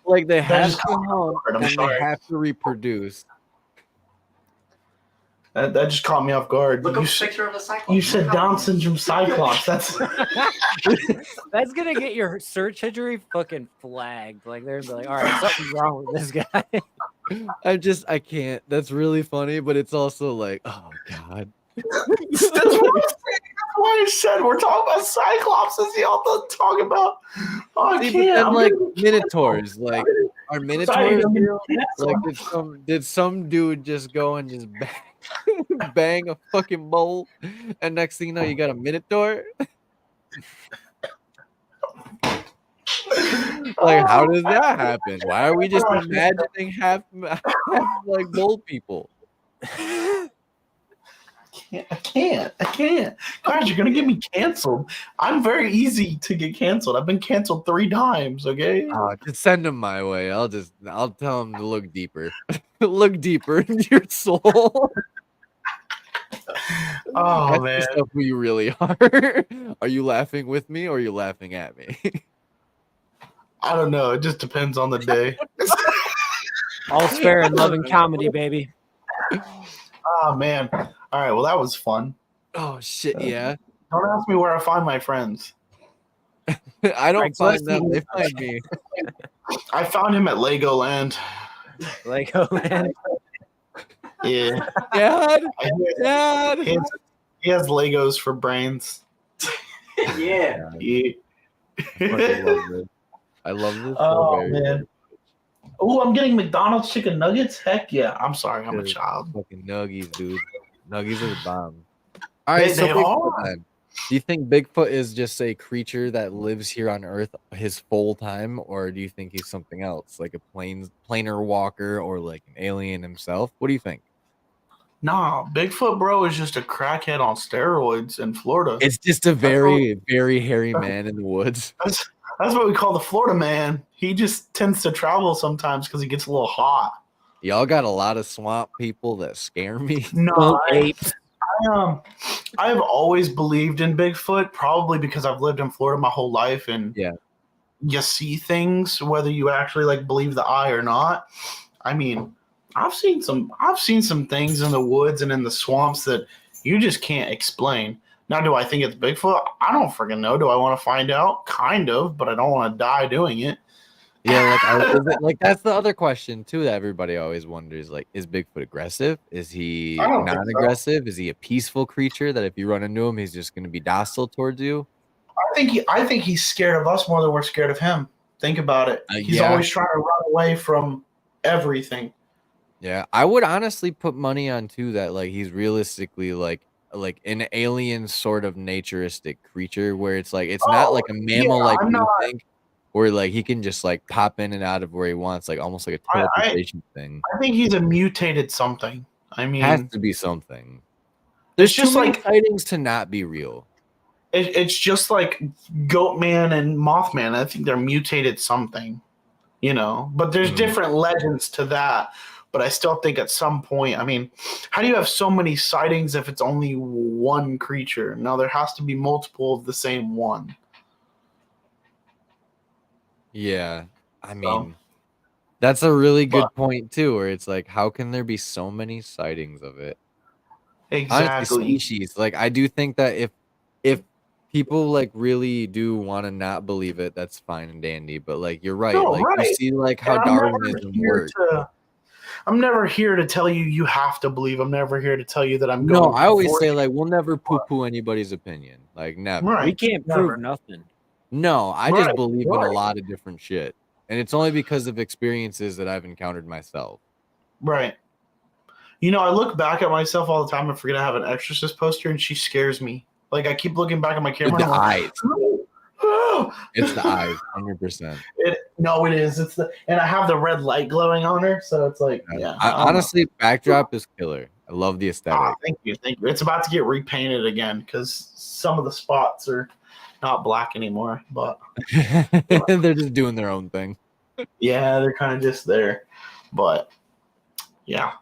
Like they have to hump and they have to reproduce. That just caught me off guard. Look up a picture of a cyclops. You said Down syndrome cyclops. That's gonna get your search history fucking flagged. Like they're like, all right, something's wrong with this guy. I can't. That's really funny, but it's also like, oh god. That's what I said. We're talking about cyclopses. Y'all don't talk about. Oh, I can't. Like minotaurs. Like are minotaurs real? Like did some dude just go and just bang a fucking bowl, and next thing you know, you got a minotaur? Like, how does that happen? Why are we just imagining half like bold people? I can't. Guys, you're gonna get me canceled. I'm very easy to get canceled. I've been canceled 3 times. Okay. Just send them my way. I'll tell them to look deeper. Look deeper into your soul. Oh Ask man. yourself who you really are. Are you laughing with me or are you laughing at me? I don't know. It just depends on the day. All's fair in love and comedy, baby. Oh man. All right. Well, that was fun. Oh shit, yeah. Don't ask me where I find my friends. I don't Craigslist? find them. They find me. I found him at Legoland. Legoland. Yeah. Dad. He has Legos for brains. Yeah. Yeah. I love this. Oh man. Oh, I'm getting McDonald's chicken nuggets. Heck yeah. I'm sorry, I'm a child. Fucking nuggies, dude. Nuggies are the bomb. All right, They so Bigfoot, are. then. Do you think Bigfoot is just a creature that lives here on Earth his full time, or do you think he's something else, like a planer walker or like an alien himself? What do you think? Nah, Bigfoot bro is just a crackhead on steroids in Florida. It's just a very, very hairy man in the woods. That's what we call the Florida man. He just tends to travel sometimes because he gets a little hot. Y'all got a lot of swamp people that scare me. No, I have always believed in Bigfoot, probably because I've lived in Florida my whole life, and you see things whether you actually like believe the eye or not. I mean, I've seen some things in the woods and in the swamps that you just can't explain. Now, do I think it's Bigfoot? I don't freaking know. Do I want to find out? Kind of, but I don't want to die doing it. Yeah, like that's the other question too that everybody always wonders. Like, is Bigfoot aggressive? Is he non-aggressive? Is he a peaceful creature that if you run into him, he's just going to be docile towards you? I think he's scared of us more than we're scared of him. Think about it. He's always trying to run away from everything. Yeah, I would honestly put money on too that like he's realistically like an alien sort of naturistic creature where it's like it's not like a mammal like you think. Or like he can just like pop in and out of where he wants, like almost like a teleportation thing. I think he's a mutated something. I mean, has to be something. There's just like sightings to not be real. It's just like Goatman and Mothman. I think they're mutated something, you know. But there's different legends to that. But I still think at some point, I mean, how do you have so many sightings if it's only one creature? No, there has to be multiple of the same one. Yeah, I mean, that's a really good point too. Where it's like, how can there be so many sightings of it? Exactly. Honestly, species. Like, I do think that if people like really do want to not believe it, that's fine and dandy. But like, you're right. You see like how Darwinism works. I'm never here to tell you have to believe. I'm never here to tell you that I'm going. No, to I always say like we'll never poo-poo anybody's opinion. Like never. Right. We can't prove nothing. No, I just believe in a lot of different shit. And it's only because of experiences that I've encountered myself. Right. You know, I look back at myself all the time and forget I have an Exorcist poster, and she scares me. Like, I keep looking back at my camera. The eyes. It's the eyes, 100%. No, it is. And I have the red light glowing on her, so it's like, honestly, backdrop is killer. I love the aesthetic. Thank you. It's about to get repainted again because some of the spots are not black anymore, but they're just doing their own thing. Yeah, they're kind of just there. But yeah,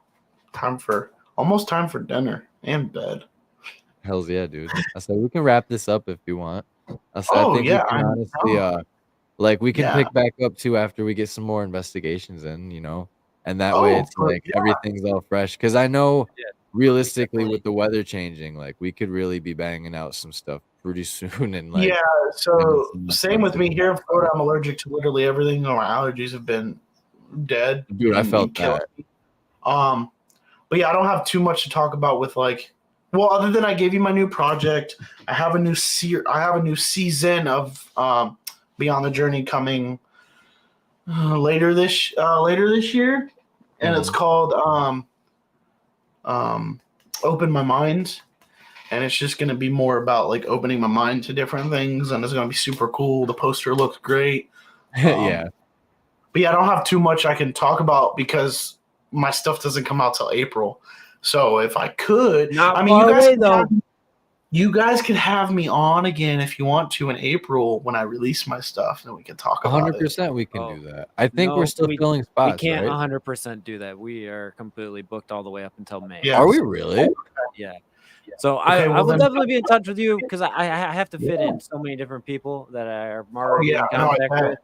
almost time for dinner and bed. Hells yeah, dude. I said we can wrap this up if you want. I think we can honestly like we can pick back up too after we get some more investigations in, you know. And that way it's like everything's all fresh. Cause I know realistically with the weather changing, like we could really be banging out some stuff pretty soon. And like so same with me here in Florida. I'm allergic to literally everything. My allergies have been dead. Dude, I felt that. But yeah, I don't have too much to talk about with like, well, other than I gave you my new project, I have a new season of Beyond the Journey coming later this year, and it's called Open My Mind, and it's just going to be more about like opening my mind to different things, and it's going to be super cool. The poster looks great. Yeah. But yeah, I don't have too much I can talk about because my stuff doesn't come out till April. So if I could, Not I mean, far away, though. You guys could have me on again if you want to in April when I release my stuff, and we can talk about it. 100% we can Oh. do that. I think No, we're still filling spots, We can't right? 100% do that. We are completely booked all the way up until May. Yeah. Are we really? Yeah. So Okay, I well will then- definitely be in touch with you because I have to fit in so many different people that I'm already yeah, in I know, I contact bet. with.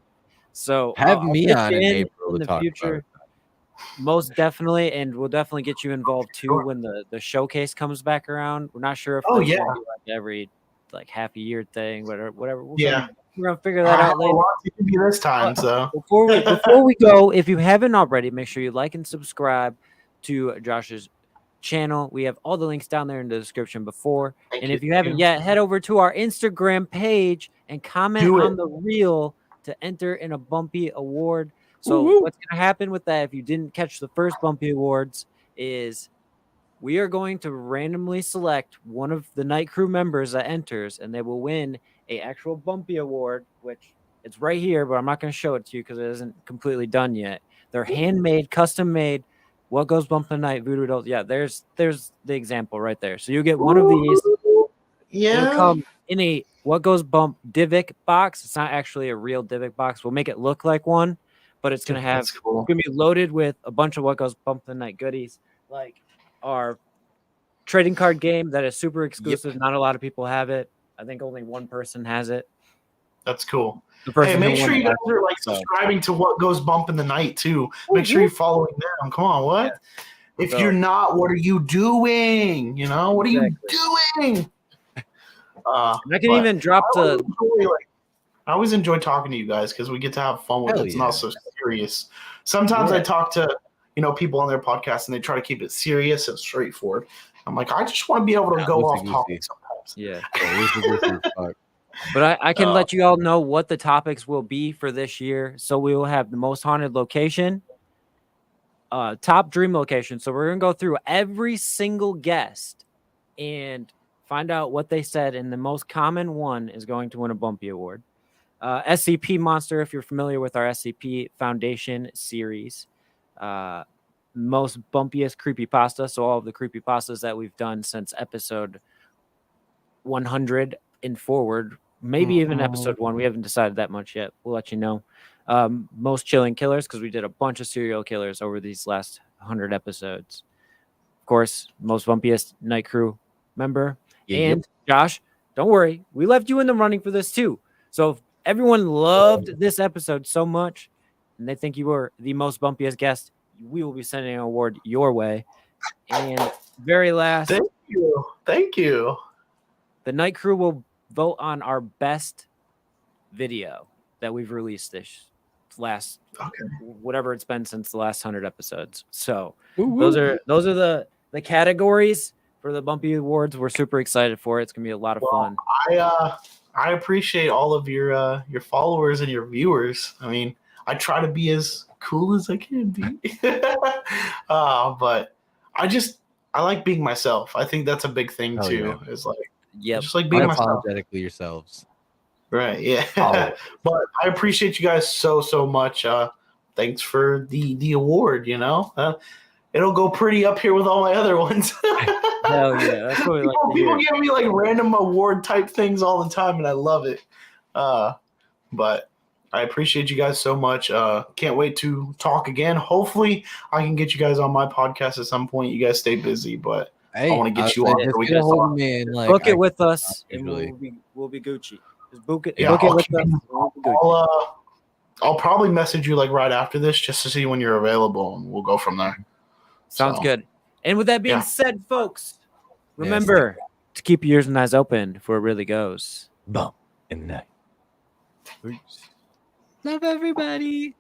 So Have I'll me fit on you in April to the talk future. about it. Most definitely, and we'll definitely get you involved too when the showcase comes back around. We're not sure if Oh, that's yeah. gonna be like every like half a year thing, whatever. Yeah. We're gonna figure that out later. It can be this time, so. Before we go, if you haven't already, make sure you like and subscribe to Josh's channel. We have all the links down there in the description before. And if you haven't yet, head over to our Instagram page and comment on the reel to enter in a Bumpy Award. So what's going to happen with that if you didn't catch the first Bumpy Awards is we are going to randomly select one of the night crew members that enters, and they will win a actual Bumpy Award, which it's right here, but I'm not going to show it to you because it isn't completely done yet. They're handmade, custom made. What goes bump tonight? Voodoo dolls. Yeah, there's the example right there. So you get one of these. Yeah. It'll come in a what goes bump Divic box. It's not actually a real Divic box. We'll make it look like one, but it's gonna have That's cool. it's gonna be loaded with a bunch of what goes bump tonight goodies, like our trading card game that is super exclusive. Not a lot of people have it. I think only one person has it. That's cool. The Hey, person make who sure won you guys it are like subscribing to What Goes Bump in the Night too. Make sure you're following them. Come on, what? If you're not, what are you doing? You know, what are you doing? I can even drop the. I always enjoy talking to you guys because we get to have fun with it. It's not so serious. Sometimes I talk to people on their podcast and they try to keep it serious and straightforward. I'm like, I just want to be able to go off topic sometimes. Yeah. But I can let you all know what the topics will be for this year. So we will have the most haunted location, top dream location. So we're going to go through every single guest and find out what they said. And the most common one is going to win a Bumpy Award. SCP Monster, if you're familiar with our SCP Foundation series. Most bumpiest creepypasta. So all of the creepypastas that we've done since episode 100 and forward. Maybe even episode 1. We haven't decided that much yet. We'll let you know. Most chilling killers, because we did a bunch of serial killers over these last 100 episodes. Of course, most bumpiest night crew member. And Josh, don't worry. We left you in the running for this too. So if everyone loved this episode so much and they think you were the most bumpiest guest, we will be sending an award your way. And very last. Thank you. The night crew will vote on our best video that we've released this last whatever it's been since the last 100 episodes. So those are the categories for the Bumpy Awards. We're super excited for it. It's gonna be a lot of fun. I appreciate all of your followers and your viewers. I mean, I try to be as cool as I can be. But I like being myself. I think that's a big thing too. Is like just like being myself. Unapologetically yourselves. Right. Yeah. But I appreciate you guys so much. Thanks for the award. It'll go pretty up here with all my other ones. Hell yeah. That's what we like to people hear. give me like random award type things all the time, and I love it. But I appreciate you guys so much. Can't wait to talk again. Hopefully, I can get you guys on my podcast at some point. You guys stay busy, but I want to get you on. We can hold me in, book it with us, and we'll be Gucci. Just book it. Yeah, book it with us. I'll probably message you like right after this just to see when you're available, and we'll go from there. Sounds good. And with that being said, folks, remember to keep your ears and eyes open for it really goes bump in the night. Love everybody.